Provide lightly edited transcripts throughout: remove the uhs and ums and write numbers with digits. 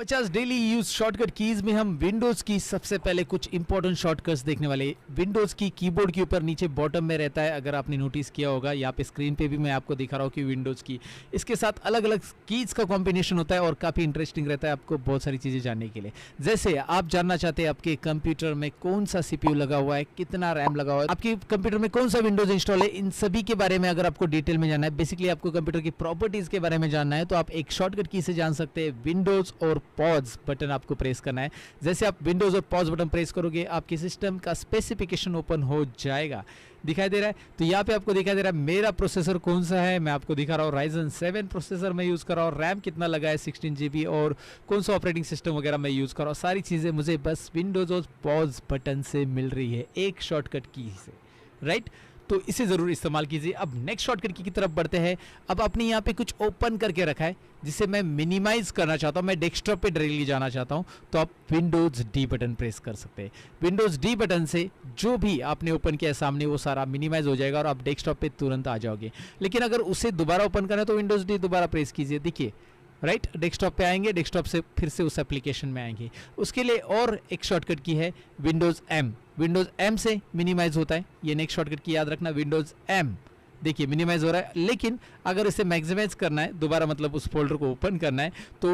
50 daily use shortcut keys में हम Windows की सबसे पहले कुछ इंपॉर्टेंट शॉर्टकट्स देखने वाले। विंडोज की कीबोर्ड के ऊपर नीचे बॉटम में रहता है, अगर आपने नोटिस किया होगा, यहाँ पे स्क्रीन पे भी मैं आपको दिखा रहा हूँ कि विंडोज की इसके साथ अलग अलग कीज का कॉम्बिनेशन होता है और काफ़ी इंटरेस्टिंग रहता है आपको बहुत सारी चीज़ें जानने के लिए। जैसे आप जानना चाहते हैं आपके कंप्यूटर में कौन सा सीपीयू लगा हुआ है, कितना रैम लगा हुआ है, आपके कंप्यूटर में कौन सा विंडोज इंस्टॉल है, इन सभी के बारे में अगर आपको डिटेल में जानना है, बेसिकली आपको कंप्यूटर की प्रॉपर्टीज के बारे में जानना है, तो आप एक शॉर्टकट की से जान सकते हैं। विंडोज और पॉज बटन आपको प्रेस करना है। जैसे आप विंडोज और पॉज बटन प्रेस करोगे आपके सिस्टम का स्पेसिफिकेशन ओपन हो जाएगा। दिखाई दे रहा है, तो यहाँ पे आपको दिखाई दे रहा है मेरा प्रोसेसर कौन सा है, मैं आपको दिखा रहा हूँ Ryzen 7 प्रोसेसर मैं यूज़ कर रहा हूँ, रैम कितना लगा है 16 GB और कौन सा ऑपरेटिंग सिस्टम वगैरह मैं यूज़ कर रहा हूँ। सारी चीज़ें मुझे बस विंडोज और पॉज बटन से मिल रही है, एक शॉर्टकट की से, राइट। तो इसे ज़रूर इस्तेमाल कीजिए। अब नेक्स्ट शॉर्टकट की तरफ बढ़ते हैं। अब आपने यहाँ पे कुछ ओपन करके रखा है जिसे मैं मिनिमाइज करना चाहता हूँ, मैं डेस्कटॉप पे डायरेक्टली जाना चाहता हूँ, तो आप विंडोज डी बटन प्रेस कर सकते हैं। विंडोज डी बटन से जो भी आपने ओपन किया है सामने वो सारा मिनिमाइज हो जाएगा और आप डेस्कटॉप पे तुरंत आ जाओगे। लेकिन अगर उसे दोबारा ओपन करना है तो विंडोज डी दोबारा प्रेस कीजिए, देखिए राइट, डेस्कटॉप पे आएंगे, डेस्कटॉप से फिर से उस एप्लीकेशन में आएंगे। उसके लिए और एक शॉर्टकट की है विंडोज एम, विंडोज एम से मिनिमाइज होता है, ये नेक्स्ट शॉर्टकट की याद रखना, विंडोज एम। देखिए मिनिमाइज हो रहा है, लेकिन अगर इसे मैक्सिमाइज करना है दोबारा, मतलब उस फोल्डर को ओपन करना है, तो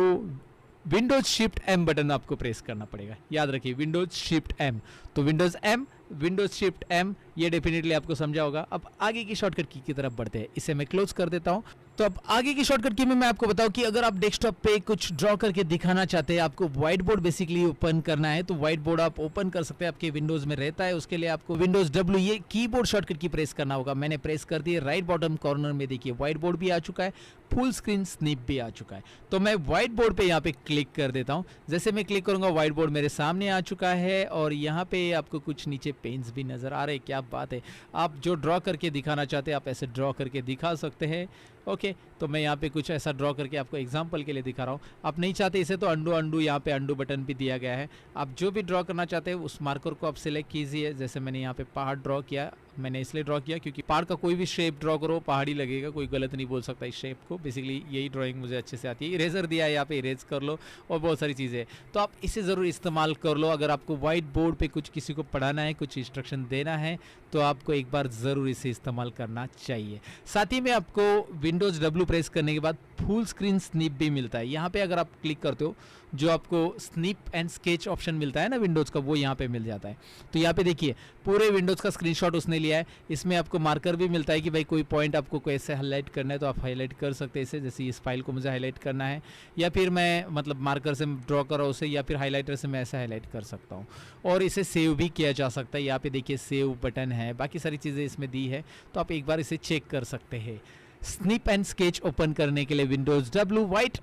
विंडोज शिफ्ट एम बटन आपको प्रेस करना पड़ेगा। याद रखिए विंडोज शिफ्ट एम, तो Windows M, Windows shift M, ये डेफिनेटली आपको समझा होगा। अब आगे की शॉर्टकट की तरफ बढ़ते हैं, इसे मैं क्लोज कर देता हूं। तो अब आगे की शॉर्टकट की में मैं आपको बताऊं कि अगर आप डेस्कटॉप पे कुछ ड्रॉ करके दिखाना चाहते हैं, आपको व्हाइट बोर्ड बेसिकली ओपन करना है, तो व्हाइट बोर्ड आप ओपन कर सकते हैं, आपके विंडोज में रहता है। उसके लिए आपको विंडोज डब्ल्यू, ये कीबोर्ड शॉर्टकट की प्रेस करना होगा। मैंने प्रेस कर दी, राइट बॉटम कॉर्नर में देखिए व्हाइट बोर्ड भी आ चुका है, फुल स्क्रीन स्निप भी आ चुका है। तो मैं व्हाइट बोर्ड पे यहाँ पे क्लिक कर देता हूँ। जैसे मैं क्लिक करूंगा व्हाइट बोर्ड मेरे सामने आ चुका है और यहाँ पे आपको कुछ नीचे पेन्स भी नजर आ रहे हैं। क्या बात है, आप जो ड्रॉ करके दिखाना चाहते हैं आप ऐसे ड्रॉ करके दिखा सकते हैं। ओके, तो मैं यहाँ पे कुछ ऐसा ड्रॉ करके आपको एग्जांपल के लिए दिखा रहा हूँ। आप नहीं चाहते इसे तो अंडू, यहाँ पे अंडू बटन भी दिया गया है। आप जो भी ड्रॉ करना चाहते हैं उस मार्कर को आप सिलेक्ट कीजिए। जैसे मैंने यहाँ पे पहाड़ ड्रॉ किया, मैंने इसलिए ड्रॉ किया क्योंकि पहाड़ का कोई भी शेप ड्रॉ करो पहाड़ी लगेगा, कोई गलत नहीं बोल सकता इस शेप को। बेसिकली यही ड्राइंग मुझे अच्छे से आती है। इरेजर दिया है यहाँ पे, इरेज कर लो और बहुत सारी चीज़ें, तो आप इसे ज़रूर इस्तेमाल कर लो। अगर आपको व्हाइट बोर्ड पे कुछ किसी को पढ़ाना है, कुछ इंस्ट्रक्शन देना है, तो आपको एक बार ज़रूर इसे इस्तेमाल करना चाहिए। साथ ही में आपको विंडोज डब्ल्यू प्रेस करने के बाद फुल स्क्रीन स्निप भी मिलता है। यहाँ पे अगर आप क्लिक करते हो, जो आपको स्निप एंड स्केच ऑप्शन मिलता है ना विंडोज़ का, वो यहाँ पे मिल जाता है। तो यहाँ पे देखिए पूरे विंडोज़ का स्क्रीनशॉट उसने लिया है। इसमें आपको मार्कर भी मिलता है कि भाई कोई पॉइंट आपको कैसे हाईलाइट करना है तो आप हाईलाइट कर सकते हैं इसे। जैसे इस फाइल को मुझे हाईलाइट करना है, या फिर मैं मतलब मार्कर से ड्रॉ कर रहा हूँ उसे, या फिर हाईलाइटर से मैं ऐसे हाईलाइट कर सकता हूँ। और इसे सेव भी किया जा सकता है। यहाँ पे देखिए सेव बटन है, बाकी सारी चीज़ें इसमें दी है, तो आप एक बार इसे चेक कर सकते हैं। स्निप एंड स्केच ओपन करने के लिए Windows W, white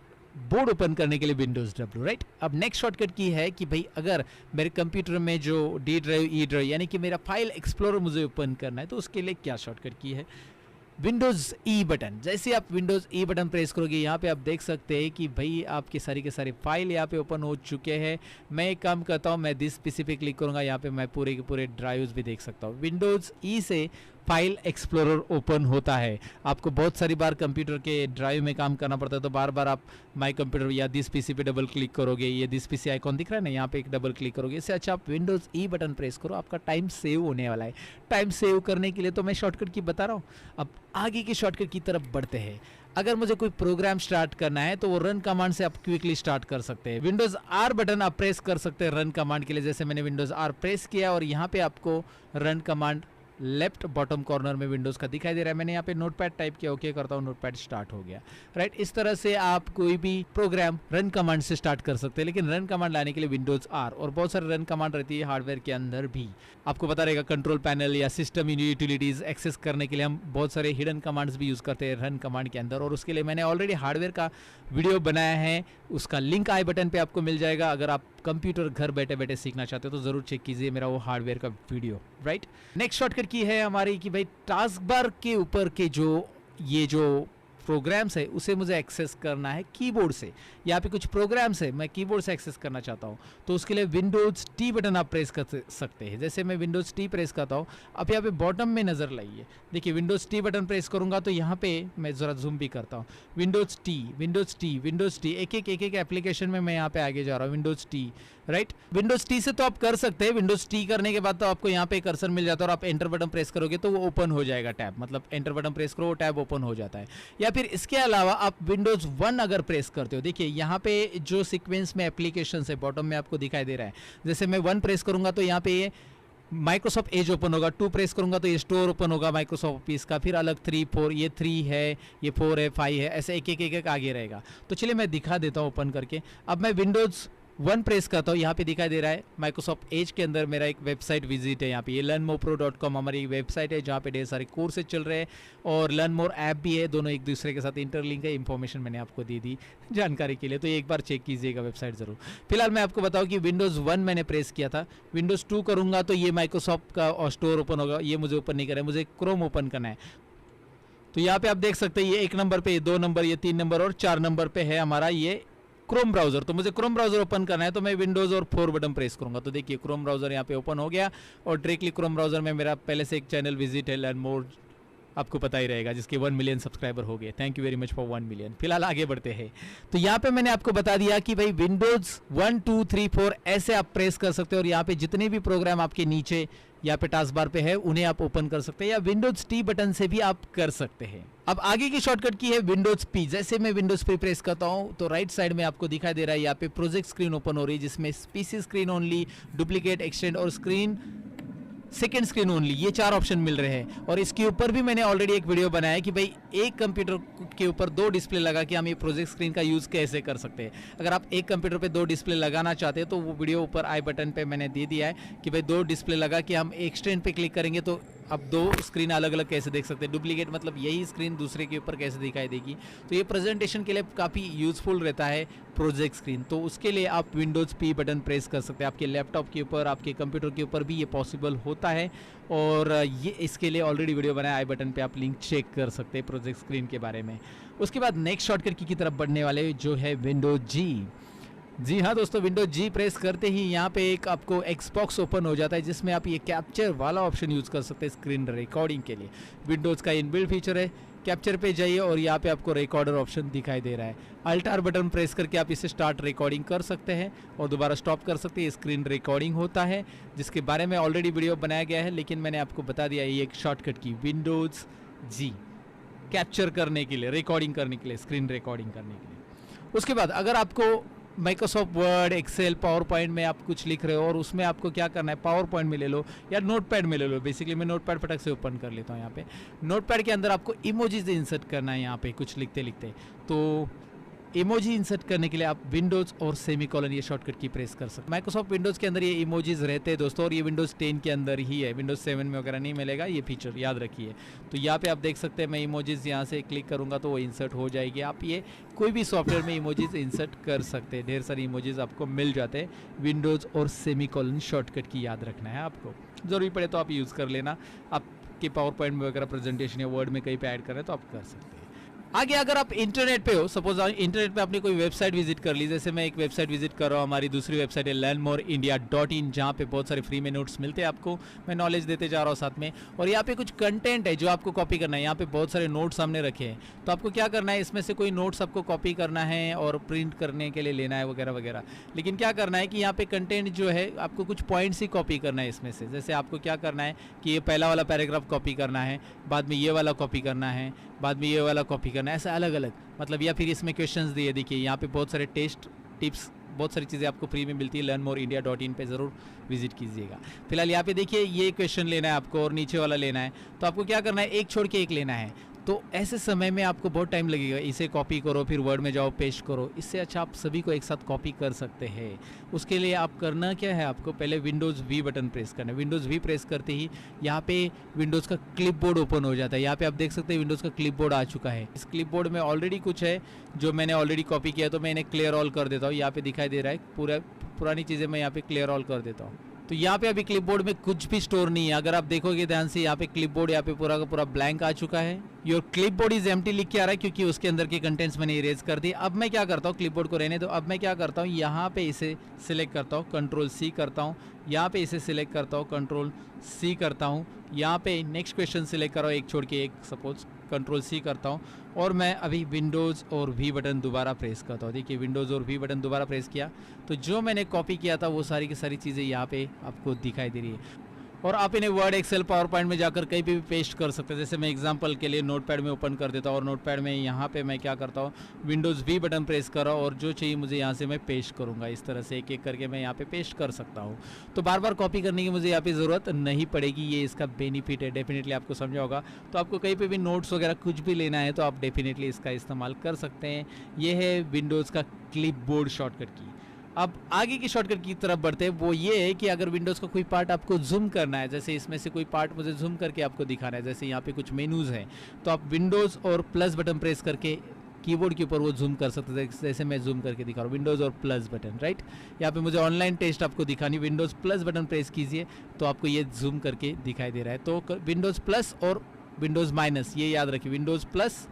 board open करने के लिए विंडोज डब्ल्यू, राइट। अब नेक्स्ट शॉर्टकट की है कि भाई अगर मेरे कंप्यूटर में जो डी ड्राइव, ई ड्राइव, यानी कि मेरा फाइल एक्सप्लोरर मुझे ओपन करना है, तो उसके लिए क्या शॉर्टकट की है, विंडोज़ ई बटन। जैसे आप विंडोज़ ई बटन प्रेस करोगे यहाँ पे आप देख सकते हैं कि भाई आपके सारी के सारे फाइल यहाँ पे ओपन हो चुके हैं। मैं एक काम करता हूँ, मैं दिस पीसी पे क्लिक करूँगा, यहाँ पे मैं पूरे के पूरे ड्राइव्स भी देख सकता हूँ। विंडोज़ ई से फाइल एक्सप्लोरर ओपन होता है। आपको बहुत सारी बार कंप्यूटर के ड्राइव में काम करना पड़ता है, तो बार बार आप माई कंप्यूटर या दिस पीसी पे डबल क्लिक करोगे, ये दिस पीसी आइकॉन दिख रहा है ना, यहाँ पे एक डबल क्लिक करोगे। इससे अच्छा आप विंडोज़ ई बटन प्रेस करो, आपका टाइम सेव होने वाला है। टाइम सेव करने के लिए तो मैं शॉर्टकट की बता रहा हूँ। अब आगे की शॉर्टकट की तरफ बढ़ते हैं। अगर मुझे कोई प्रोग्राम स्टार्ट करना है तो वो रन कमांड से आप क्विकली स्टार्ट कर सकते हैं। विंडोज आर बटन आप प्रेस कर सकते हैं रन कमांड के लिए। जैसे मैंने विंडोज आर प्रेस किया और यहाँ पे आपको run command left bottom corner में विंडोज़ का दिखाई दे रहा है। मैंने यहाँ पे नोटपैड टाइप किया, ओके करता हूँ, नोटपैड स्टार्ट हो गया, राइट। इस तरह से आप कोई भी प्रोग्राम रन कमांड से स्टार्ट कर सकते हैं। लेकिन रन कमांड लाने के लिए विंडोज़ आर, और बहुत सारे रन कमांड रहती है हार्डवेयर के अंदर भी, आपको पता रहेगा। कंट्रोल पैनल या सिस्टम यूटिलिटीज़ एक्सेस करने के लिए हम बहुत सारे हिडन कमांड्स भी यूज़ करते हैं रन कमांड के अंदर, और उसके लिए मैंने ऑलरेडी हार्डवेयर का वीडियो बनाया है, उसका लिंक आई बटन पे आपको मिल जाएगा। अगर आप कंप्यूटर घर बैठे बैठे सीखना चाहते हो तो ज़रूर चेक कीजिए मेरा वो हार्डवेयर का वीडियो, राइट। नेक्स्ट शॉर्टकट की है हमारी कि भाई टास्क बार के ऊपर के जो प्रोग्राम्स है उसे मुझे एक्सेस करना है कीबोर्ड से। यहाँ पे कुछ प्रोग्राम्स है मैं कीबोर्ड से एक्सेस करना चाहता हूँ, तो उसके लिए विंडोज़ टी बटन आप प्रेस कर सकते हैं। जैसे मैं विंडोज़ टी प्रेस करता हूँ, अब यहाँ पे बॉटम में नज़र लाइए, देखिए विंडोज़ टी बटन प्रेस करूँगा तो यहाँ पे मैं ज़रा जूम भी करता हूँ, Windows T Windows T Windows T, एक एक एप्लीकेशन में मैं यहाँ पे आगे जा रहा हूँ। Windows T, right, Windows T से तो आप कर सकते हैं। विंडोज़ टी करने के बाद तो आपको यहाँ पे कर्सर मिल जाता है और आप एंटर बटन प्रेस करोगे तो वो ओपन हो जाएगा टैब, मतलब एंटर बटन प्रेस करो वो टैब ओपन हो जाता है। या फिर इसके अलावा आप विंडोज़ 1 अगर प्रेस करते हो, देखिए यहाँ पे जो सीक्वेंस में एप्लीकेशन है बॉटम में आपको दिखाई दे रहा है, जैसे मैं 1 प्रेस करूँगा तो यहाँ पे ये माइक्रोसॉफ्ट एज ओपन होगा, 2 प्रेस करूंगा तो ये स्टोर ओपन होगा माइक्रोसॉफ्ट ऑफिस का, फिर अलग 3 4, ये 3 है, ये 4 है, 5 है, ऐसे एक एक आगे रहेगा। तो चलिए मैं दिखा देता हूँ ओपन करके। अब मैं विंडोज़ 1 प्रेस करता हूँ, यहाँ पे दिखाई दे रहा है माइक्रोसॉफ्ट एज के अंदर मेरा एक वेबसाइट विजिट है। यहाँ पे ये learnmorepro.com हमारी वेबसाइट है जहाँ पे ढेर सारे कोर्सेज चल रहे हैं और लर्न मोर ऐप भी है, दोनों एक दूसरे के साथ इंटरलिंक है। इंफॉर्मेशन मैंने आपको दे दी जानकारी के लिए, तो ये एक बार चेक कीजिएगा वेबसाइट ज़रूर। फिलहाल मैं आपको बताऊँ कि विंडोज़ 1 मैंने प्रेस किया था, विंडोज़ 2 करूँगा तो ये माइक्रोसॉफ्ट का स्टोर ओपन होगा, ये मुझे ओपन नहीं करना है, मुझे क्रोम ओपन करना है। तो यहाँ पे आप देख सकते हैं ये 1 नंबर पे, ये 2 नंबर, ये 3 नंबर और 4 नंबर पे है हमारा ये क्रोम ब्राउज़र। तो मुझे क्रोम ब्राउज़र ओपन करना है तो मैं विंडोज़ और 4 बटन प्रेस करूंगा तो देखिए क्रोम ब्राउज़र यहाँ पे ओपन हो गया और डायरेक्टली क्रोम ब्राउज़र में मेरा पहले से एक चैनल विजिट है लर्न मोर, आपको पता ही रहेगा, जिसके 1 मिलियन सब्सक्राइबर हो गए। Thank you very much for 1 million. फिलहाल आगे बढ़ते हैं। तो यहाँ पे मैंने आपको बता दिया कि भाई विंडोज़ 1 2 3 4 ऐसे आप प्रेस कर सकते हो और यहाँ पे जितने भी प्रोग्राम आपके नीचे यहाँ पे टास्क बार पे है उन्हें आप ओपन कर सकते हैं, या विंडोज़ टी बटन से भी आप कर सकते हैं। अब आगे की शॉर्टकट की है विंडोज़ पी। जैसे मैं विंडोज़ पी प्रेस करता हूँ तो राइट साइड में आपको दिखाई दे रहा है यहाँ पे प्रोजेक्ट स्क्रीन ओपन हो रही है, जिसमें PC screen only, duplicate, extend और स्क्रीन सेकेंड स्क्रीन ओनली, ये 4 ऑप्शन मिल रहे हैं। और इसके ऊपर भी मैंने ऑलरेडी एक वीडियो बनाया है कि भाई एक कंप्यूटर के ऊपर 2 डिस्प्ले लगा के हम ये प्रोजेक्ट स्क्रीन का यूज़ कैसे कर सकते हैं। अगर आप एक कंप्यूटर पे 2 डिस्प्ले लगाना चाहते हैं तो वो वीडियो ऊपर आई बटन पे मैंने दे दिया है कि भाई 2 डिस्प्ले लगा के हम एक्सटेंड पे क्लिक करेंगे तो अब 2 स्क्रीन अलग अलग कैसे देख सकते हैं। डुप्लीकेट मतलब यही स्क्रीन दूसरे के ऊपर कैसे दिखाई देगी। तो ये प्रेजेंटेशन के लिए काफ़ी यूज़फुल रहता है प्रोजेक्ट स्क्रीन। तो उसके लिए आप विंडोज़ पी बटन प्रेस कर सकते हैं। आपके लैपटॉप के ऊपर, आपके कंप्यूटर के ऊपर भी ये पॉसिबल होता है और ये इसके लिए ऑलरेडी वीडियो बनाया आई बटन पे, आप लिंक चेक कर सकते हैं प्रोजेक्ट स्क्रीन के बारे में। उसके बाद नेक्स्ट शॉर्टकट की तरफ बढ़ने वाले जो है विंडोज जी। जी हाँ दोस्तों, विंडोज जी प्रेस करते ही यहाँ पे एक आपको एक्सबॉक्स ओपन हो जाता है जिसमें आप ये कैप्चर वाला ऑप्शन यूज़ कर सकते हैं स्क्रीन रिकॉर्डिंग के लिए। विंडोज़ का इनबिल्ट फीचर है। कैप्चर पे जाइए और यहाँ पे आपको रिकॉर्डर ऑप्शन दिखाई दे रहा है। अल्टार बटन प्रेस करके आप इसे स्टार्ट रिकॉर्डिंग कर सकते हैं और दोबारा स्टॉप कर सकते हैं। स्क्रीन रिकॉर्डिंग होता है जिसके बारे में ऑलरेडी वीडियो बनाया गया है, लेकिन मैंने आपको बता दिया ये एक शॉर्टकट की विंडोज़ जी कैप्चर करने के लिए, रिकॉर्डिंग करने के लिए, स्क्रीन रिकॉर्डिंग करने के लिए। उसके बाद अगर आपको Microsoft Word, Excel, PowerPoint में आप कुछ लिख रहे हो और उसमें आपको क्या करना है, पावर पॉइंट में ले लो या नोटपैड में ले लो। बेसिकली मैं नोटपैड फटक से ओपन कर लेता हूँ। यहाँ पे नोटपैड के अंदर आपको इमोजीज इंसर्ट करना है। यहाँ पे कुछ लिखते लिखते तो इमोजी इंसर्ट करने के लिए आप विंडोज़ और सेमीकोलन ये शॉर्टकट की प्रेस कर सकते हैं। माइक्रोसॉफ्ट विंडोज़ के अंदर ये इमोजीज रहते हैं दोस्तों, और ये विंडोज़ 10 के अंदर ही है, विंडोज़ 7 में वगैरह नहीं मिलेगा ये फीचर, याद रखिए। तो यहाँ पे आप देख सकते हैं मैं इमोजीज यहाँ से क्लिक करूँगा तो वो इंसर्ट हो जाएगी। आप ये कोई भी सॉफ्टवेयर में इमोजीज इंसर्ट कर सकते हैं, ढेर सारी इमोजीज आपको मिल जाते हैं। विंडोज़ और सेमीकोलन शॉर्टकट की याद रखना है आपको, ज़रूरी पड़े तो आप यूज़ कर लेना। आपके पावर पॉइंट में वगैरह प्रेजेंटेशन या वर्ड में कहीं पे ऐड कर रहे हैं तो आप कर सकते हैं। आगे अगर आप इंटरनेट पे हो, सपोज इंटरनेट पे आपने कोई वेबसाइट विजिट कर ली, जैसे मैं एक वेबसाइट विजिट कर रहा हूँ, हमारी दूसरी वेबसाइट है learnmoreindia.in, जहाँ पे बहुत सारे फ्री में नोट्स मिलते हैं आपको, मैं नॉलेज देते जा रहा हूँ साथ में। और यहाँ पे कुछ कंटेंट है जो आपको कॉपी करना है। यहाँ पे बहुत सारे नोट्स सामने रखे हैं, तो आपको क्या करना है, इसमें से कोई नोट्स आपको कॉपी करना है और प्रिंट करने के लिए लेना है वगैरह वगैरह। लेकिन क्या करना है कि यहाँ पे कंटेंट जो है आपको कुछ पॉइंट्स ही कॉपी करना है इसमें से। जैसे आपको क्या करना है कि ये पहला वाला पैराग्राफ कॉपी करना है, बाद में ये वाला कॉपी करना है, बाद में ये वाला कॉपी करना है, ऐसा अलग अलग मतलब। या फिर इसमें क्वेश्चंस दिए, देखिए यहाँ पे बहुत सारे टेस्ट टिप्स, बहुत सारी चीज़ें आपको फ्री में मिलती है। learnmoreindia.in पे ज़रूर विजिट कीजिएगा। फिलहाल यहाँ पे देखिए ये क्वेश्चन लेना है आपको और नीचे वाला लेना है, तो आपको क्या करना है, एक छोड़ के एक लेना है। तो ऐसे समय में आपको बहुत टाइम लगेगा, इसे कॉपी करो फिर वर्ड में जाओ पेस्ट करो। इससे अच्छा आप सभी को एक साथ कॉपी कर सकते हैं। उसके लिए आप करना क्या है, आपको पहले विंडोज़ वी बटन प्रेस करना है। विंडोज़ वी प्रेस करते ही यहाँ पे विंडोज़ का क्लिपबोर्ड ओपन हो जाता है। यहाँ पे आप देख सकते हैं विंडोज़ का क्लिपबोर्ड आ चुका है। इस क्लिपबोर्ड में ऑलरेडी कुछ है जो मैंने ऑलरेडी कॉपी किया, तो मैं इन्हें क्लियर ऑल कर देता हूँ। यहाँ पे दिखाई दे रहा है पुरानी चीज़ें मैं यहाँ पे क्लियर ऑल कर देता हूँ। तो यहाँ पे अभी क्लिपबोर्ड में कुछ भी स्टोर नहीं है। अगर आप देखोगे ध्यान से यहाँ पे क्लिपबोर्ड यहाँ पे पूरा का पूरा ब्लैंक आ चुका है। योर क्लिपबोर्ड इज एम्प्टी लिख के आ रहा है क्योंकि उसके अंदर के कंटेंट्स मैंने इरेज कर दिए। अब मैं क्या करता हूँ, क्लिपबोर्ड को रहने दो। अब मैं क्या करता हूँ, यहाँ पे इसे सिलेक्ट करता हूँ, कंट्रोल सी करता हूँ, यहाँ पे इसे सिलेक्ट करता हूँ, कंट्रोल सी करता हूँ, यहाँ पे नेक्स्ट क्वेश्चन सिलेक्ट कर रहा हूँ, एक छोड़ के एक, सपोज कंट्रोल सी करता हूँ, और मैं अभी विंडोज़ और वी बटन दोबारा प्रेस करता हूँ। देखिए विंडोज़ और वी बटन दोबारा प्रेस किया तो जो मैंने कॉपी किया था वो सारी की सारी चीज़ें यहाँ पे आपको दिखाई दे रही है। और आप इन्हें वर्ड, एक्सेल, पावर पॉइंट में जाकर कहीं भी पेस्ट कर सकते हैं। जैसे मैं एग्जांपल के लिए नोटपैड में ओपन कर देता हूँ और नोटपैड में यहाँ पे मैं क्या करता हूँ, विंडोज़ वी बटन प्रेस कर रहा हूँ और जो चाहिए मुझे यहाँ से मैं पेस्ट करूँगा। इस तरह से एक एक करके मैं यहाँ पे पेस्ट कर सकता हूँ। तो बार बार कॉपी करने की मुझे यहाँ पे ज़रूरत नहीं पड़ेगी। ये इसका बेनिफिट है, डेफिनेटली आपको समझा होगा। तो आपको कहीं पर भी नोट्स वगैरह कुछ भी लेना है तो आप डेफिनेटली इसका इस्तेमाल कर सकते हैं। ये है विंडोज़ का क्लिपबोर्ड शॉर्टकट की। अब आगे की शॉर्टकट की तरफ बढ़ते हैं। वो ये है कि अगर विंडोज़ का कोई पार्ट आपको जूम करना है, जैसे इसमें से कोई पार्ट मुझे जूम करके आपको दिखाना है, जैसे यहाँ पे कुछ मेनूज़ हैं, तो आप विंडोज़ और प्लस बटन प्रेस करके कीबोर्ड के ऊपर वो जूम कर सकते हैं। जैसे मैं जूम करके दिखा रहा हूँ, विंडोज़ और प्लस बटन, राइट। यहाँ पे मुझे ऑनलाइन टेस्ट आपको दिखानी, विंडोज़ प्लस बटन प्रेस कीजिए तो आपको ये जूम करके दिखाई दे रहा है। तो विंडोज़ प्लस और विंडोज़ माइनस, ये याद रखिए, विंडोज़ प्लस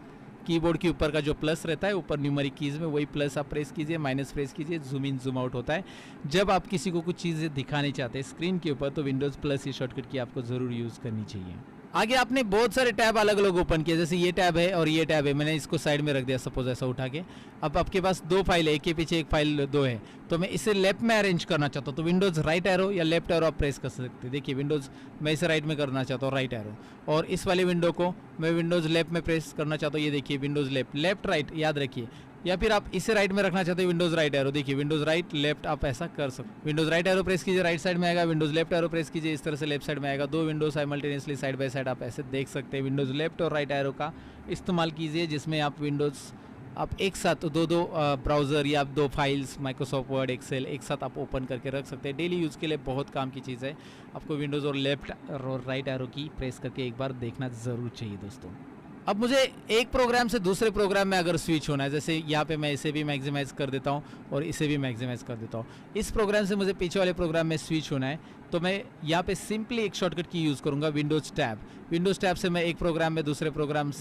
कीबोर्ड के ऊपर का जो प्लस रहता है ऊपर न्यूमेरिक कीज़ में, वही प्लस आप प्रेस कीजिए, माइनस प्रेस कीजिए, जूम इन जूम आउट होता है। जब आप किसी को कुछ चीज़ें दिखाने चाहते हैं स्क्रीन के ऊपर तो विंडोज़ प्लस की शॉर्टकट की आपको ज़रूर यूज़ करनी चाहिए। आगे आपने बहुत सारे टैब अलग अलग ओपन किए, जैसे ये टैब है और ये टैब है, मैंने इसको साइड में रख दिया सपोज ऐसा उठा के। अब आपके पास दो फाइल है, एक के पीछे एक फाइल दो है, तो मैं इसे लेफ्ट में अरेंज करना चाहता हूँ तो विंडोज़ राइट एरो या लेफ्ट एरो आप प्रेस कर सकते हैं। देखिए विंडोज़ मैं इसे राइट में करना चाहता हूँ, राइट एरो, और इस वाली विंडो को मैं विंडोज़ लेफ्ट में प्रेस करना चाहता हूँ। ये देखिए विंडोज़ लेफ्ट, लेफ्ट राइट याद रखिए, या फिर आप इसे राइट में रखना चाहते हो विंडोज़ राइट एरो। देखिए विंडोज़ राइट लेफ्ट आप ऐसा कर सकते। विंडोज़ राइट एरो प्रेस कीजिए, राइट साइड में आएगा, विंडोज़ लेफ्ट एरो प्रेस कीजिए, इस तरह से लेफ्ट साइड में आएगा। दो Windows simultaneously side by side आप ऐसे देख सकते हैं। विंडोज़ लेफ्ट और राइट एरो का इस्तेमाल कीजिए जिसमें आप विंडोज़ आप एक साथ दो ब्राउज़र या दो फाइल्स माइक्रोसॉफ्ट वर्ड, एक्सेल एक साथ आप ओपन करके रख सकते हैं। डेली यूज़ के लिए बहुत काम की चीज़ है। आपको विंडोज़ और लेफ्ट और राइट एरो की प्रेस करके एक बार देखना ज़रूर चाहिए दोस्तों। अब मुझे एक प्रोग्राम से दूसरे प्रोग्राम में अगर स्विच होना है, जैसे यहाँ पे मैं इसे भी मैक्सिमाइज़ कर देता हूँ और इसे भी मैक्सिमाइज़ कर देता हूँ। इस प्रोग्राम से मुझे पीछे वाले प्रोग्राम में स्विच होना है तो मैं यहाँ पे सिंपली एक शॉर्टकट की यूज़ करूँगा, विंडोज़ टैब। विंडोज़ टैब से मैं एक प्रोग्राम में दूसरे प्रोग्राम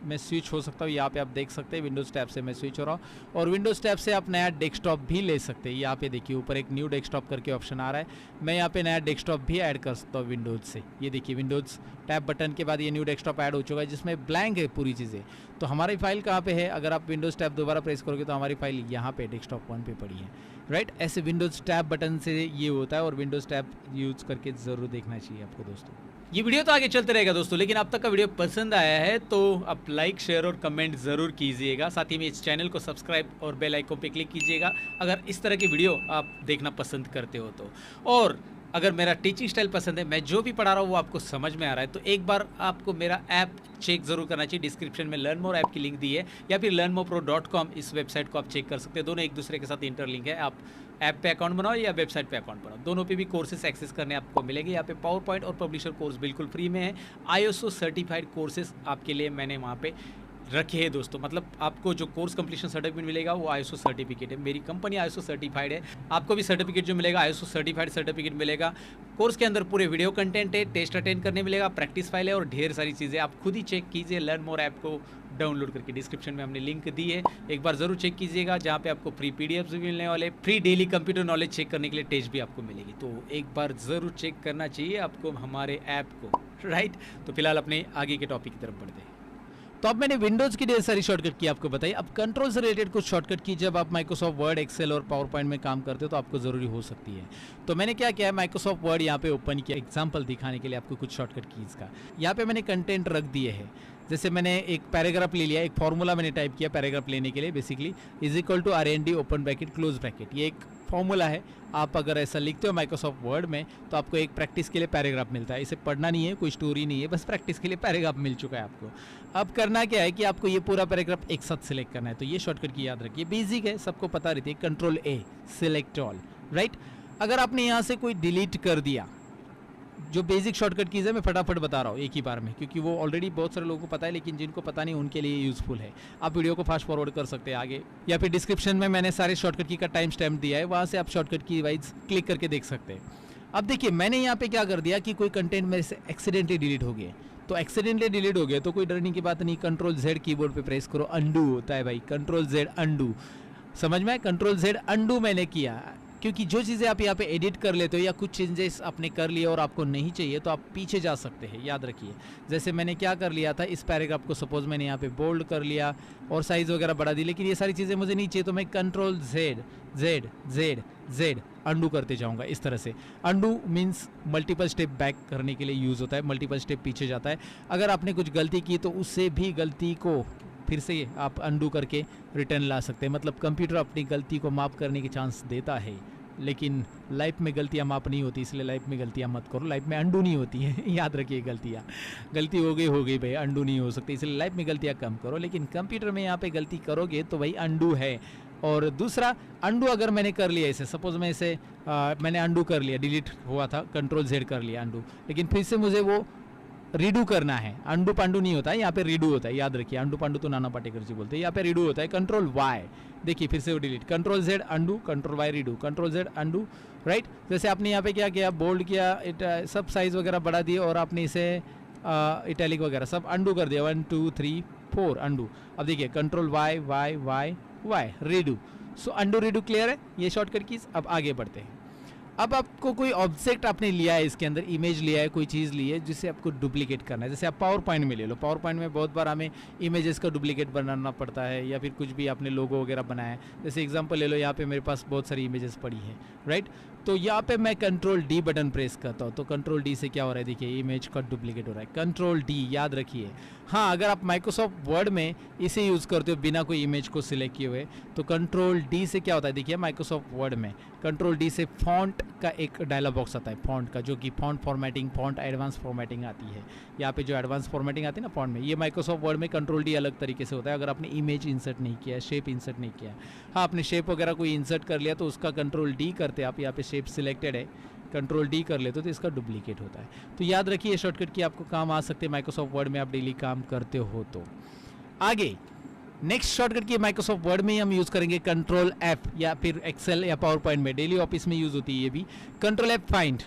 में स्विच हो सकता हूँ। यहाँ पे आप देख सकते हैं विंडोज़ टैब से मैं स्विच हो रहा हूँ। और विंडोज़ टैब से आप नया डेस्कटॉप भी ले सकते हैं। यहाँ पे देखिए ऊपर एक न्यू डेस्कटॉप करके ऑप्शन आ रहा है, मैं यहाँ पे नया डेस्कटॉप भी ऐड कर सकता हूँ विंडोज़ से। ये देखिए विंडोज़ टैब बटन के बाद ये न्यू डेस्कटॉप ऐड हो चुका है जिसमें ब्लैंक है पूरी चीज़ें। तो हमारी फाइल कहाँ पे है, अगर आप विंडोज़ टैब दोबारा प्रेस करोगे तो हमारी फाइल यहाँ पे डेस्कटॉप 1 पे पड़ी है, राइट। ऐसे विंडोज़ टैब बटन से ये होता है और विंडोज़ टैब यूज़ करके ज़रूर देखना चाहिए आपको दोस्तों। ये वीडियो तो आगे चलते रहेगा दोस्तों, लेकिन अब तक का वीडियो पसंद आया है तो आप लाइक, शेयर और कमेंट ज़रूर कीजिएगा। साथ ही में इस चैनल को सब्सक्राइब और बेल आइकन पे क्लिक कीजिएगा अगर इस तरह की वीडियो आप देखना पसंद करते हो तो। और अगर मेरा टीचिंग स्टाइल पसंद है, मैं जो भी पढ़ा रहा हूँ वो आपको समझ में आ रहा है, तो एक बार आपको मेरा ऐप चेक ज़रूर करना चाहिए। डिस्क्रिप्शन में लर्न मोर ऐप की लिंक दी है या फिर learnmorepro.com इस वेबसाइट को आप चेक कर सकते हैं। दोनों एक दूसरे के साथ इंटरलिंक है। आप ऐप पे अकाउंट बनाओ या वेबसाइट पे अकाउंट बनाओ, दोनों पे भी कोर्सेज एक्सेस करने आपको मिलेंगे। यहाँ पे पावर पॉइंट और पब्लिशर कोर्स बिल्कुल फ्री में है। ISO सर्टिफाइड कोर्सेज आपके लिए मैंने वहाँ पे रखे हैं दोस्तों। मतलब आपको जो कोर्स कंप्लीशन सर्टिफिकेट मिलेगा वो ISO सर्टिफिकेट है। मेरी कंपनी ISO सर्टिफाइड है, आपको भी सर्टिफिकेट जो मिलेगा ISO सर्टिफाइड सर्टिफिकेट मिलेगा। कोर्स के अंदर पूरे वीडियो कंटेंट है, टेस्ट अटेंड करने मिलेगा, प्रैक्टिस फाइल है और ढेर सारी चीज़ें। आप खुद ही चेक कीजिए, लर्न मोर ऐप को डाउनलोड करके डिस्क्रिप्शन में हमने लिंक दी है, एक बार ज़रूर चेक कीजिएगा। जहाँ पे आपको फ्री PDFs भी मिलने वाले, free daily computer knowledge check करने के लिए टेस्ट भी आपको मिलेगी। तो एक बार ज़रूर चेक करना चाहिए आपको हमारे ऐप को, राइट। तो फिलहाल अपने आगे के टॉपिक की तरफ बढ़ते हैं। तो अब मैंने विंडोज़ की ढेर सारी शॉर्टकट की आपको बताई। अब कंट्रोल से रिलेटेड कुछ शॉर्टकट की जब आप माइक्रोसॉफ्ट वर्ड, एक्सेल और पावर पॉइंट में काम करते हो तो आपको ज़रूरी हो सकती है। तो मैंने क्या किया है, माइक्रोसॉफ्ट वर्ड यहाँ पे ओपन किया एग्जांपल दिखाने के लिए आपको कुछ शॉर्टकट कीज़ का। यहाँ पे मैंने कंटेंट रख दिए हैं। जैसे मैंने एक पैराग्राफ ले लिया, एक फॉर्मूला मैंने टाइप किया पैराग्राफ लेने के लिए, basically = R&D open bracket close bracket, ये एक फॉर्मूला है। आप अगर ऐसा लिखते हो माइक्रोसॉफ्ट वर्ड में तो आपको एक प्रैक्टिस के लिए पैराग्राफ मिलता है। इसे पढ़ना नहीं है, कोई स्टोरी नहीं है, बस प्रैक्टिस के लिए पैराग्राफ मिल चुका है आपको। अब करना क्या है कि आपको ये पूरा पैराग्राफ एक साथ सिलेक्ट करना है। तो ये शॉर्टकट की याद रखिए, बेसिक है, सबको पता रहती है, Ctrl+A सिलेक्ट ऑल, राइट। अगर आपने यहाँ से कोई डिलीट कर दिया, जो बेसिक शॉर्टकट कीज़ है मैं फटाफट बता रहा हूँ एक ही बार में, क्योंकि वो ऑलरेडी बहुत सारे लोगों को पता है, लेकिन जिनको पता नहीं उनके लिए यूज़फुल है। आप वीडियो को फास्ट फॉरवर्ड कर सकते हैं आगे, या फिर डिस्क्रिप्शन में मैंने सारे शॉर्टकट की का टाइम स्टैम्प दिया है, वहाँ से आप शॉर्टकट की वाइज क्लिक करके देख सकते हैं। अब देखिए मैंने यहाँ पे क्या कर दिया कि कोई कंटेंट मेरे से एक्सीडेंटली डिलीट हो गया, तो एक्सीडेंटली डिलीट हो गया तो कोई डरने की बात नहीं, कंट्रोल जेड कीबोर्ड पे प्रेस करो, अंडू होता है भाई, कंट्रोल जेड अंडू, समझ में, कंट्रोल जेड अंडू मैंने किया। क्योंकि जो चीज़ें आप यहाँ पे एडिट कर लेते हो या कुछ चेंजेस आपने कर लिए और आपको नहीं चाहिए तो आप पीछे जा सकते हैं, याद रखिए। जैसे मैंने क्या कर लिया था, इस पैराग्राफ को सपोज मैंने यहाँ पे बोल्ड कर लिया और साइज़ वगैरह बढ़ा दी, लेकिन ये सारी चीज़ें मुझे नहीं चाहिए तो मैं control Z Z Z Z undo करते जाऊंगा इस तरह से। Undo means multiple step back करने के लिए यूज़ होता है, मल्टीपल स्टेप पीछे जाता है। अगर आपने कुछ गलती की तो उससे भी गलती को फिर से आप अंडू करके रिटर्न ला सकते हैं। मतलब कंप्यूटर अपनी गलती को माफ़ करने की चांस देता है, लेकिन लाइफ में गलतियाँ माफ़ नहीं होती, इसलिए लाइफ में गलतियाँ मत करो, लाइफ में अंडू नहीं होती है याद रखिए, गलती हो गई भाई, अंडू नहीं हो सकती, इसलिए लाइफ में गलतियाँ कम करो। लेकिन कंप्यूटर में यहाँ पे गलती करोगे तो भाई अंडू है। और दूसरा, अंडू अगर मैंने कर लिया इसे, सपोज मैं इसे मैंने अंडू कर लिया, डिलीट हुआ था, कंट्रोल जेड कर लिया अंडू, लेकिन फिर से मुझे वो रीडू करना है। अंडू पांडू नहीं होता है, यहाँ पे रीडू होता है, याद रखिए। अंडू पांडू तो नाना पाटेकर जी बोलते हैं, यहाँ पे रीडू होता है। कंट्रोल वाई, देखिए फिर से वो delete, control Z undo, control Y redo, control Z undo, right. जैसे आपने यहाँ पे क्या किया, बोल्ड किया, सब साइज वगैरह बढ़ा दिए और आपने इसे इटैलिक वगैरह सब अंडू कर दिया, 1 2 3 4 अंडू। अब देखिए control Y Y Y Y redo, so undo redo clear है ये शॉर्टकट कीज। अब आगे बढ़ते हैं। अब आपको कोई ऑब्जेक्ट आपने लिया है, इसके अंदर इमेज लिया है, कोई चीज़ ली है जिसे आपको डुप्लीकेट करना है। जैसे आप पावर पॉइंट में ले लो, पावर पॉइंट में बहुत बार हमें इमेजेस का डुप्लीकेट बनाना पड़ता है, या फिर कुछ भी आपने लोगो वगैरह बनाया है। जैसे एग्जांपल ले लो, यहाँ पे मेरे पास बहुत सारी इमेजेस पड़ी है, राइट। तो यहाँ पे मैं कंट्रोल डी बटन प्रेस करता हूँ, तो कंट्रोल डी से क्या हो रहा है, देखिए इमेज का डुप्लीकेट हो रहा है, कंट्रोल डी, याद रखिए। हाँ, अगर आप माइक्रोसॉफ्ट वर्ड में इसे यूज़ करते हो बिना कोई इमेज को सिलेक्ट किए हुए, तो कंट्रोल डी से क्या होता है, देखिए माइक्रोसॉफ्ट वर्ड में कंट्रोल डी से फॉन्ट का एक डायलॉग बॉक्स आता है, फॉन्ट का, जो कि font formatting, font advance formatting आती है। यहाँ पे जो एडवांस फॉर्मेटिंग आती है ना फॉन्ट में, ये माइक्रोसॉफ्ट वर्ड में कंट्रोल डी अलग तरीके से होता है। अगर आपने इमेज इंसर्ट नहीं किया है, शेप इंसर्ट नहीं किया है, हाँ आपने शेप वगैरह कोई इंसर्ट कर लिया तो उसका कंट्रोल डी करते आप, यहाँ पे शेप सिलेक्टेड है, कंट्रोल डी कर लेते हो तो इसका डुप्लीकेट होता है। तो याद रखिए शॉर्टकट की आपको काम आ सकते हैं माइक्रोसॉफ्ट वर्ड में आप डेली काम करते हो तो। आगे नेक्स्ट शॉर्टकट की माइक्रोसॉफ्ट वर्ड में ही हम यूज़ करेंगे कंट्रोल एफ, या फिर एक्सेल या पावर पॉइंट में, डेली ऑफिस में यूज़ होती है ये भी। Control F find,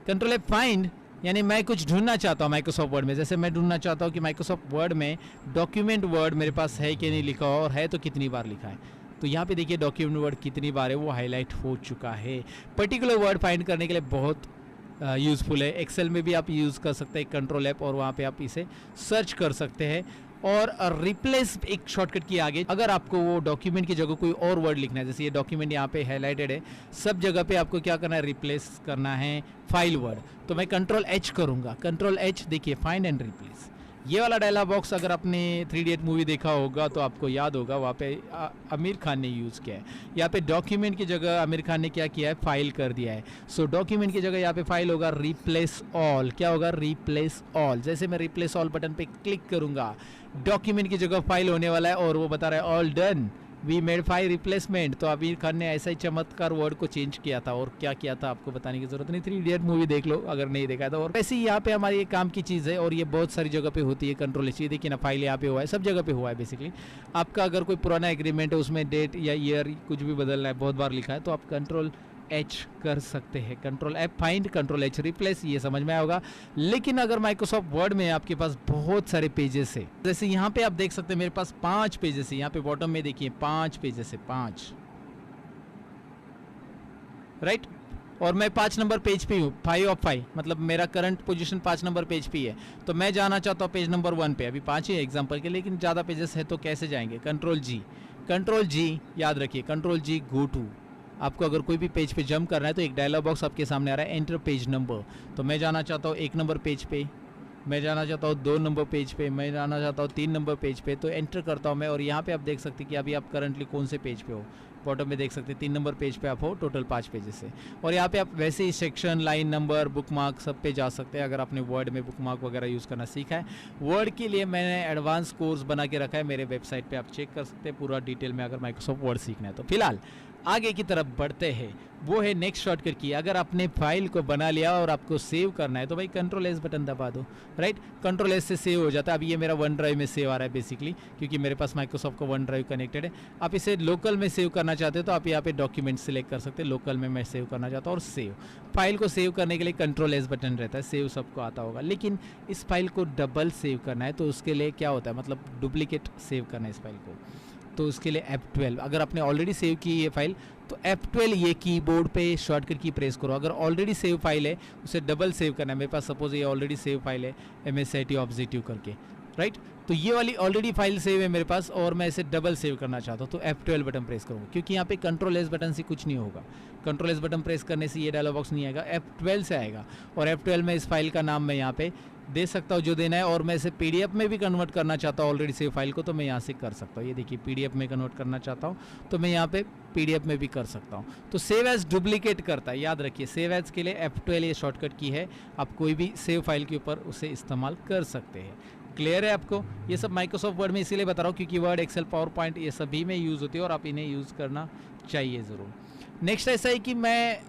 control F find यानी मैं कुछ ढूंढना चाहता हूँ माइक्रोसॉफ्ट वर्ड में। जैसे मैं ढूंढना चाहता हूँ कि माइक्रोसॉफ्ट वर्ड में डॉक्यूमेंट वर्ड मेरे पास है कि नहीं लिखा हो, और है तो कितनी बार लिखा है। तो यहाँ पे देखिए डॉक्यूमेंट वर्ड कितनी बार है वो हाईलाइट हो चुका है। पर्टिकुलर वर्ड फाइंड करने के लिए बहुत यूज़फुल है। एक्सेल में भी आप यूज़ कर सकते हैं कंट्रोल ऐप, और वहाँ पे आप इसे सर्च कर सकते हैं। और रिप्लेस एक शॉर्टकट की आगे, अगर आपको वो डॉक्यूमेंट की जगह कोई और वर्ड लिखना है, जैसे ये डॉक्यूमेंट यहाँ पे हाईलाइटेड है, सब जगह पे आपको क्या करना है, रिप्लेस करना है फाइल वर्ड। तो मैं कंट्रोल एच करूँगा, कंट्रोल एच, देखिए फाइंड एंड रिप्लेस। ये वाला डायलॉग बॉक्स अगर आपने 3 इडियट मूवी देखा होगा तो आपको याद होगा, वहाँ पे आमिर खान ने यूज़ किया है। यहाँ पे डॉक्यूमेंट की जगह आमिर खान ने क्या किया है, फाइल कर दिया है। सो डॉक्यूमेंट की जगह यहाँ पे फाइल होगा रिप्लेस ऑल, क्या होगा, रिप्लेस ऑल। जैसे मैं रिप्लेस ऑल बटन पे क्लिक करूँगा, डॉक्यूमेंट की जगह फाइल होने वाला है और वो बता रहा है all done, we made file replacement. तो आमिर खान ने ऐसा ही चमत्कार वर्ड को चेंज किया था, और क्या किया था आपको बताने की जरूरत नहीं, 3 इडियट मूवी देख लो अगर नहीं देखा था। और वैसे ही यहाँ पे हमारी ये काम की चीज़ है, और ये बहुत सारी जगह पे होती है कंट्रोल एच। देखिए ना, फाइल यहाँ पे हुआ है, सब जगह पे हुआ है बेसिकली। आपका अगर कोई पुराना एग्रीमेंट है उसमें डेट या ईयर कुछ भी बदलना है, बहुत बार लिखा है, तो आप कंट्रोल एच कर सकते हैं। Control F find, control H replace, ये समझ में आएगा। लेकिन अगर माइक्रोसॉफ्ट वर्ड में आपके पास बहुत सारे पेजेस है, जैसे यहाँ पे आप देख सकते हैं मेरे पास 5 पेजेस है, यहाँ पे बॉटम में देखिए 5 पेजेस है, 5, राइट। और मैं 5 नंबर पेज पे हूँ, 5 ऑफ 5, मतलब मेरा करंट पोजीशन 5 नंबर पेज पे है। तो मैं जाना चाहता हूँ पेज नंबर 1 पे, अभी 5 ही है एग्जाम्पल के, लेकिन ज़्यादा पेजेस है तो कैसे जाएंगे, कंट्रोल जी, कंट्रोल जी, याद रखिए कंट्रोल जी गो टू। आपको अगर कोई भी पेज पे जंप करना है तो एक डायलॉग बॉक्स आपके सामने आ रहा है, एंटर पेज नंबर। तो मैं जाना चाहता हूँ 1 नंबर पेज पे, मैं जाना चाहता हूँ 2 नंबर पेज पे, मैं जाना चाहता हूँ 3 नंबर पेज पे। तो एंटर करता हूँ मैं, और यहाँ पे आप देख सकते हैं कि अभी आप करंटली कौन से पेज पे हो। बॉटम में देख सकते हैं 3 नंबर पेज पे आप हो, टोटल 5 पेजेस है। और यहाँ पे आप वैसे ही सेक्शन, लाइन नंबर, बुकमार्क सब पे जा सकते हैं अगर आपने वर्ड में बुकमार्क वगैरह यूज़ करना सीखा है। वर्ड के लिए मैंने एडवांस कोर्स बना के रखा है मेरे वेबसाइट पे, आप चेक कर सकते हैं पूरा डिटेल में अगर माइक्रोसॉफ्ट वर्ड सीखना है तो। फिलहाल आगे की तरफ बढ़ते हैं। वो है नेक्स्ट शॉर्टकट की। अगर आपने फाइल को बना लिया और आपको सेव करना है तो भाई कंट्रोल एस बटन दबा दो, राइट। कंट्रोल एस से सेव हो जाता है। अब ये मेरा वन ड्राइव में सेव आ रहा है बेसिकली, क्योंकि मेरे पास माइक्रोसॉफ्ट का वन ड्राइव कनेक्टेड है। आप इसे लोकल में सेव करना चाहते हो तो आप यहाँ पे डॉक्यूमेंट सेलेक्ट कर सकते हैं। लोकल में मैं सेव करना चाहता हूँ और सेव। फाइल को सेव करने के लिए कंट्रोल एस बटन रहता है, सेव सबको आता होगा। लेकिन इस फाइल को डबल सेव करना है तो उसके लिए क्या होता है, मतलब डुप्लीकेट सेव करना है इस फाइल को, तो उसके लिए F12। अगर आपने ऑलरेडी सेव की ये फाइल तो F12 ये कीबोर्ड पे शॉर्टकट की प्रेस करो। अगर ऑलरेडी सेव फाइल है उसे डबल सेव करना है। मेरे पास सपोज ये ऑलरेडी सेव फाइल है MSIT ऑब्जेक्टिव करके, राइट। तो ये वाली ऑलरेडी फाइल सेव है मेरे पास और मैं इसे डबल सेव करना चाहता हूँ तो F12 बटन प्रेस करूँगा, क्योंकि यहाँ पे कंट्रोल एस बटन से कुछ नहीं होगा। कंट्रोल एस बटन प्रेस करने से ये डायलॉग बॉक्स नहीं आएगा, F12 से आएगा। और F12 में इस फाइल का नाम मैं यहाँ पे दे सकता हूँ जो देना है। और मैं इसे PDF में भी कन्वर्ट करना चाहता हूँ ऑलरेडी सेव फाइल को, तो मैं यहाँ से कर सकता हूँ। ये देखिए PDF में कन्वर्ट करना चाहता हूँ तो मैं यहाँ पे PDF में भी कर सकता हूँ। तो सेव एज डुप्लीकेट करता है, याद रखिए। सेव एज के लिए F12 ये शॉर्टकट की है। आप कोई भी सेव फाइल के ऊपर उसे इस्तेमाल कर सकते हैं। क्लियर है आपको? ये सब माइक्रोसॉफ्ट वर्ड में इसीलिए बता रहा हूँ क्योंकि वर्ड, एक्सेल, पावर पॉइंट ये सभी में यूज़ होती है और आप इन्हें यूज़ करना चाहिए ज़रूर। नेक्स्ट ऐसा है कि मैं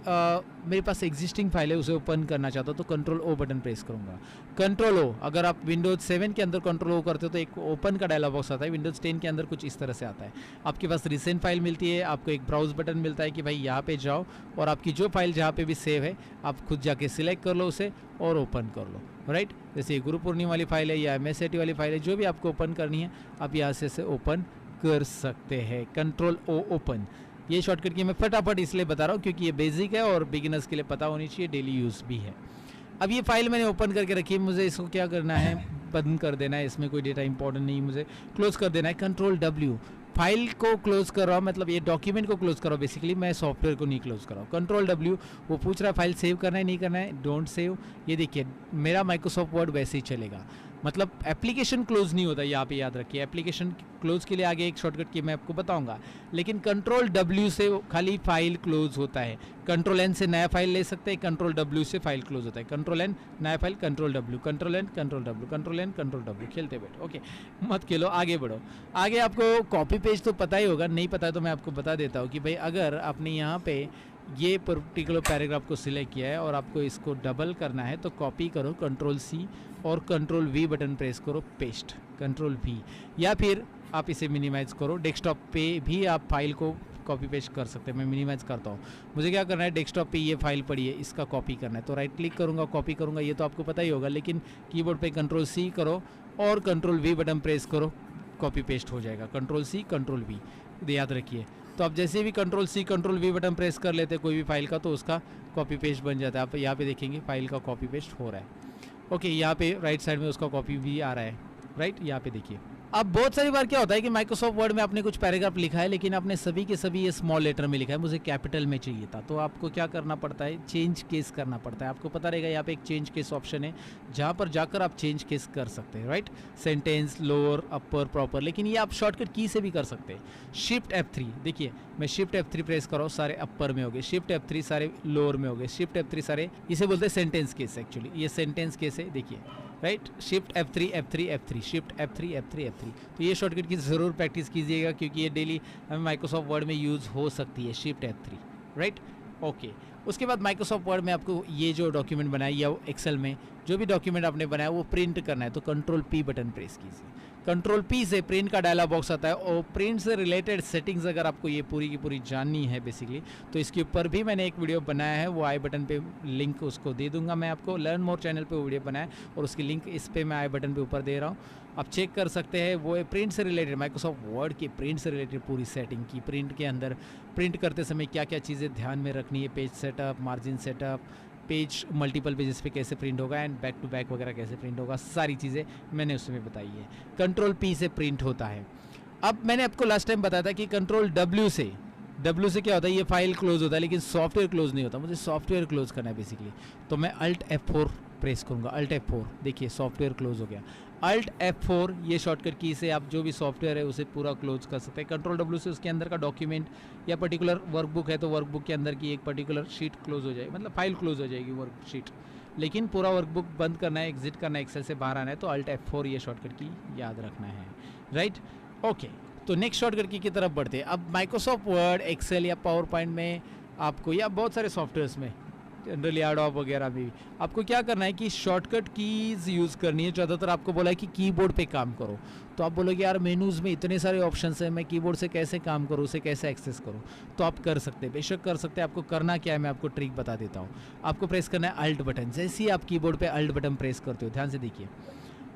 मेरे पास एग्जिस्टिंग फाइल है उसे ओपन करना चाहता हूँ तो कंट्रोल O बटन प्रेस करूँगा। कंट्रोल O, अगर आप विंडोज 7 के अंदर कंट्रोल O करते हो तो एक ओपन का डायलॉग बॉक्स आता है। विंडोज 10 के अंदर कुछ इस तरह से आता है। आपके पास रिसेंट फाइल मिलती है, आपको एक ब्राउज बटन मिलता है कि भाई यहाँ पे जाओ और आपकी जो फाइल जहाँ पे भी सेव है आप खुद जाके सिलेक्ट कर लो उसे और ओपन कर लो, राइट। जैसे गुरु पूर्णिमा वाली फाइल है या MSIT वाली फाइल है, जो भी आपको ओपन करनी है आप यहाँ से ओपन कर सकते हैं। कंट्रोल O ओपन, ये शॉर्टकट की मैं फटाफट इसलिए बता रहा हूँ क्योंकि ये बेसिक है और बिगिनर्स के लिए पता होनी चाहिए, डेली यूज़ भी है। अब ये फाइल मैंने ओपन करके रखी है, मुझे इसको क्या करना है, बंद कर देना है। इसमें कोई डेटा इंपॉर्टेंट नहीं, मुझे क्लोज कर देना है। कंट्रोल W, फाइल को क्लोज कर रहा हूँ, मतलब ये डॉक्यूमेंट को क्लोज कर रहा हूँ बेसिकली, मैं सॉफ्टवेयर को नहीं क्लोज कर रहा हूँ। कंट्रोल W, वो पूछ रहा है फाइल सेव करना है नहीं करना है, डोंट सेव। ये देखिए मेरा माइक्रोसॉफ्ट वर्ड वैसे ही चलेगा, मतलब एप्लीकेशन क्लोज नहीं होता यहाँ पे, याद रखिए। एप्लीकेशन क्लोज के लिए आगे एक शॉर्टकट की मैं आपको बताऊंगा, लेकिन कंट्रोल W से खाली फाइल क्लोज होता है। कंट्रोल N से नया फाइल ले सकते हैं, कंट्रोल W से फाइल क्लोज होता है। कंट्रोल N नया file, control W, control N control W, control N control W। खेलते बैठो, ओके, मत खेलो, आगे बढ़ो। आगे आपको कॉपी पेज तो पता ही होगा, नहीं पता है तो मैं आपको बता देता हूँ कि भाई अगर आपने यहाँ पे ये पर्टिकुलर पैराग्राफ को सिलेक्ट किया है और आपको इसको डबल करना है तो कॉपी करो, कंट्रोल C और कंट्रोल V बटन प्रेस करो, पेस्ट, कंट्रोल V। या फिर आप इसे मिनिमाइज करो, डेस्कटॉप पे भी आप फाइल को कॉपी पेस्ट कर सकते हैं। मैं मिनिमाइज करता हूँ, मुझे क्या करना है, डेस्कटॉप पे ये फाइल पड़ी है, इसका कॉपी करना है तो राइट क्लिक करूँगा, कॉपी करूँगा, ये तो आपको पता ही होगा। लेकिन कीबोर्ड पे कंट्रोल C करो और कंट्रोल V बटन प्रेस करो, कॉपी पेस्ट हो जाएगा। कंट्रोल C कंट्रोल V, याद रखिए। तो आप जैसे भी control C control V button press कर लेते हैं कोई भी फाइल का तो उसका कॉपी पेस्ट बन जाता है। आप यहाँ पे देखेंगे फाइल का कॉपी पेस्ट हो रहा है, ओके। यहाँ पे राइट साइड में उसका कॉपी भी आ रहा है, राइट, यहाँ पे देखिए। अब बहुत सारी बार क्या होता है कि माइक्रोसॉफ्ट वर्ड में आपने कुछ पैराग्राफ लिखा है लेकिन आपने सभी के सभी ये स्मॉल लेटर में लिखा है, मुझे कैपिटल में चाहिए था, तो आपको क्या करना पड़ता है, चेंज केस करना पड़ता है। आपको पता रहेगा यहाँ पे एक चेंज केस ऑप्शन है जहाँ पर जाकर आप चेंज केस कर सकते हैं, राइट। सेंटेंस, लोअर, अपर, प्रॉपर, लेकिन ये आप शॉर्टकट की से भी कर सकते हैं। शिफ्ट F3, देखिए मैं शिफ्ट F3 प्रेस कर रहा हूँ, सारे अपर में हो गए, शिफ्ट F3 सारे लोअर में हो गए, शिफ्ट F3 सारे, इसे बोलते हैं सेंटेंस केस। एक्चुअली ये सेंटेंस केस है, देखिए, right. Shift F3 F3 F3, shift F3 F3 F3। तो ये शॉर्टकट की ज़रूर प्रैक्टिस कीजिएगा क्योंकि ये डेली हमें माइक्रोसॉफ्ट वर्ड में यूज़ हो सकती है, शिफ्ट F3, राइट, ओके। उसके बाद माइक्रोसॉफ्ट वर्ड में आपको ये जो डॉक्यूमेंट बनाया या एक्सेल में जो भी डॉक्यूमेंट आपने बनाया वो प्रिंट करना है तो कंट्रोल P बटन प्रेस कीजिए। कंट्रोल P से प्रिंट का डायलॉग बॉक्स आता है और प्रिंट से रिलेटेड सेटिंग्स अगर आपको ये पूरी की पूरी जाननी है बेसिकली तो इसके ऊपर भी मैंने एक वीडियो बनाया है, वो आई बटन पे लिंक उसको दे दूंगा मैं आपको। लर्न मोर चैनल पे वो वीडियो बनाया और उसकी लिंक इस पे मैं आई बटन पे ऊपर दे रहा हूँ, आप चेक कर सकते हैं। वो प्रिंट से रिलेटेड, माइक्रोसॉफ्ट वर्ड की प्रिंट से रिलेटेड पूरी सेटिंग की, प्रिंट के अंदर प्रिंट करते समय क्या क्या चीज़ें ध्यान में रखनी है, page setup, margin setup, page multiple pages पे कैसे प्रिंट होगा एंड बैक टू बैक वगैरह कैसे प्रिंट होगा, सारी चीज़ें मैंने उसमें बताई है। कंट्रोल P से प्रिंट होता है। अब मैंने आपको लास्ट टाइम बताया था कि कंट्रोल W से क्या होता है, ये फाइल क्लोज होता है लेकिन सॉफ्टवेयर क्लोज नहीं होता। मुझे सॉफ्टवेयर क्लोज करना है बेसिकली, तो मैं Alt F4 प्रेस करूँगा, Alt F4, देखिए सॉफ्टवेयर क्लोज हो गया। Alt F4 ये शॉर्टकट की से आप जो भी सॉफ्टवेयर है उसे पूरा क्लोज कर सकते हैं। कंट्रोल W से उसके अंदर का डॉक्यूमेंट या पर्टिकुलर वर्कबुक है तो वर्कबुक के अंदर की एक पर्टिकुलर शीट क्लोज हो जाएगी, मतलब फाइल क्लोज हो जाएगी वर्कशीट। लेकिन पूरा वर्कबुक बंद करना है, एग्जिट करना है, एक्सेल से बाहर आना है तो Alt F4 ये शॉर्टकट की याद रखना है, राइट, ओके। तो नेक्स्ट शॉर्टकट की तरफ बढ़ते हैं। अब माइक्रोसॉफ्ट वर्ड, एक्सेल या पावर पॉइंट में आपको, या बहुत सारे सॉफ्टवेयर्स में, जनरली एडोब वगैरह में भी आपको क्या करना है कि शॉर्टकट कीज़ यूज़ करनी है। ज़्यादातर आपको बोला है कि कीबोर्ड पे काम करो, तो आप बोलोगे यार मेनूज़ में इतने सारे ऑप्शंस हैं, मैं कीबोर्ड से कैसे काम करूँ, उसे कैसे एक्सेस करूँ। तो आप कर सकते हैं, बेशक कर सकते हैं। आपको करना क्या है, मैं आपको ट्रिक बता देता हूँ। आपको प्रेस करना है अल्ट बटन। जैसे ही आप कीबोर्ड पे अल्ट बटन प्रेस करते हो, ध्यान से देखिए,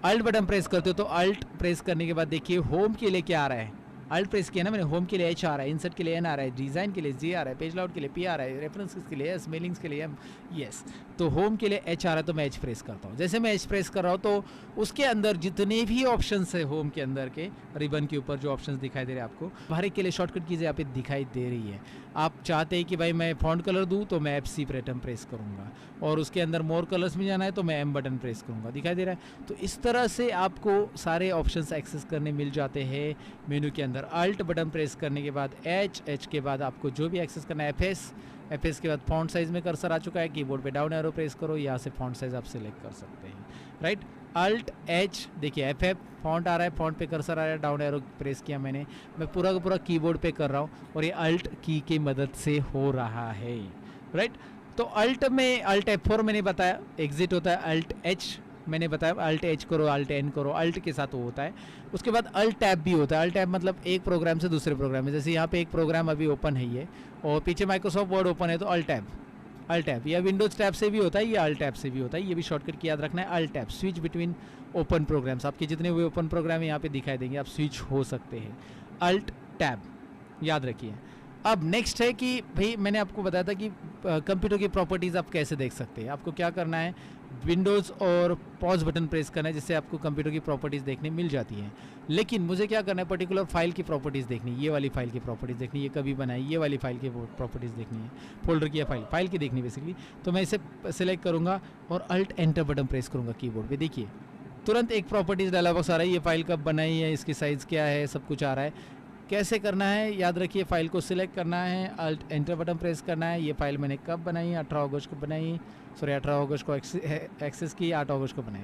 अल्ट बटन प्रेस करते हो तो अल्ट प्रेस करने के बाद देखिए होम के लिए क्या आ रहा है, अल्ट प्रेस किया ना मैंने, होम के लिए एच आ रहा है, इंसर्ट के लिए एन आ रहा है, डिज़ाइन के लिए जी आ रहा है, पेज लाउट के लिए पी आ रहा है, रेफरेंसेस के लिए एस, मेलिंग्स के लिए एम, यस। तो होम के लिए एच आ रहा है तो मैं एच प्रेस करता हूँ। जैसे मैं एच प्रेस कर रहा हूँ तो उसके अंदर जितने भी ऑप्शंस है होम के अंदर के रिबन के ऊपर जो ऑप्शंस दिखाई दे रहे हैं आपको, हर एक के लिए शॉर्टकट कीज़ यहाँ पे दिखाई दे रही है। आप चाहते हैं कि भाई मैं फॉन्ट कलर दूँ तो मैं F C बटन प्रेस करूँगा, और उसके अंदर मोर कलर्स में जाना है तो मैं M बटन प्रेस करूँगा, दिखाई दे रहा है। तो इस तरह से आपको सारे ऑप्शंस एक्सेस करने मिल जाते हैं मेनू के अंदर। अल्ट बटन प्रेस करने के बाद एच के बाद आपको जो भी एक्सेस करना है एफ एस के बाद फॉन्ट साइज़ में कर्सर आ चुका है, कीबोर्ड पे डाउन एरो प्रेस करो, यहाँ से फॉन्ट साइज़ आप सिलेक्ट कर सकते हैं, राइट। अल्ट एच, देखिए एफ फॉन्ट आ रहा है, फॉन्ट पे कर्सर आ रहा है, डाउन एरो प्रेस किया मैंने, मैं पूरा का पूरा कीबोर्ड पे कर रहा हूँ और ये अल्ट की के मदद से हो रहा है, राइट। तो अल्ट में अल्ट F4 मैंने बताया एग्जिट होता है, अल्ट एच मैंने बताया अल्ट एच करो, अल्ट एन करो, अल्ट के साथ वो होता है। उसके बाद अल्ट टैब भी होता है। अल्ट टैब मतलब एक प्रोग्राम से दूसरे प्रोग्राम में, जैसे यहाँ पे एक प्रोग्राम अभी ओपन है ये और पीछे माइक्रोसॉफ्ट वर्ड ओपन है तो अल्ट टैब या विंडोज टैब से भी होता है, या अल्ट टैब से भी होता है। ये भी शॉर्टकट की याद रखना है, alt tab, switch between open programs. आपके जितने भी ओपन प्रोग्राम है यहाँ पे दिखाई देंगे, आप स्विच हो सकते हैं, अल्ट टैब याद रखिए। अब नेक्स्ट है कि भाई मैंने आपको बताया था कि कंप्यूटर की प्रॉपर्टीज़ आप कैसे देख सकते हैं। आपको क्या करना है, विंडोज़ और पॉज बटन प्रेस करना है, जिससे आपको कंप्यूटर की प्रॉपर्टीज़ देखने मिल जाती हैं। लेकिन मुझे क्या करना है, पर्टिकुलर फाइल की प्रॉपर्टीज़ देखनी है, ये वाली फाइल की प्रॉपर्टीज़ देखनी है, ये कभी बनाई, ये वाली फाइल की प्रॉपर्टीज़ देखनी है, फोल्डर की या फाइल की देखनी बेसिकली। तो मैं इसे सिलेक्ट करूँगा और अल्ट एंटर बटन प्रेस करूँगा कीबोर्ड पे। देखिए तुरंत एक प्रॉपर्टीज़ डायलॉग बॉक्स आ रहा है, ये फाइल कब बनाई है, इसकी साइज़ क्या है, सब कुछ आ रहा है। कैसे करना है याद रखिए, फाइल को सिलेक्ट करना है, अल्ट एंटर बटन प्रेस करना है। ये फाइल मैंने कब बनाई, 18 अगस्त को बनाई, सॉरी 18 अगस्त को एक्सेस की, 8 अगस्त को बनाई।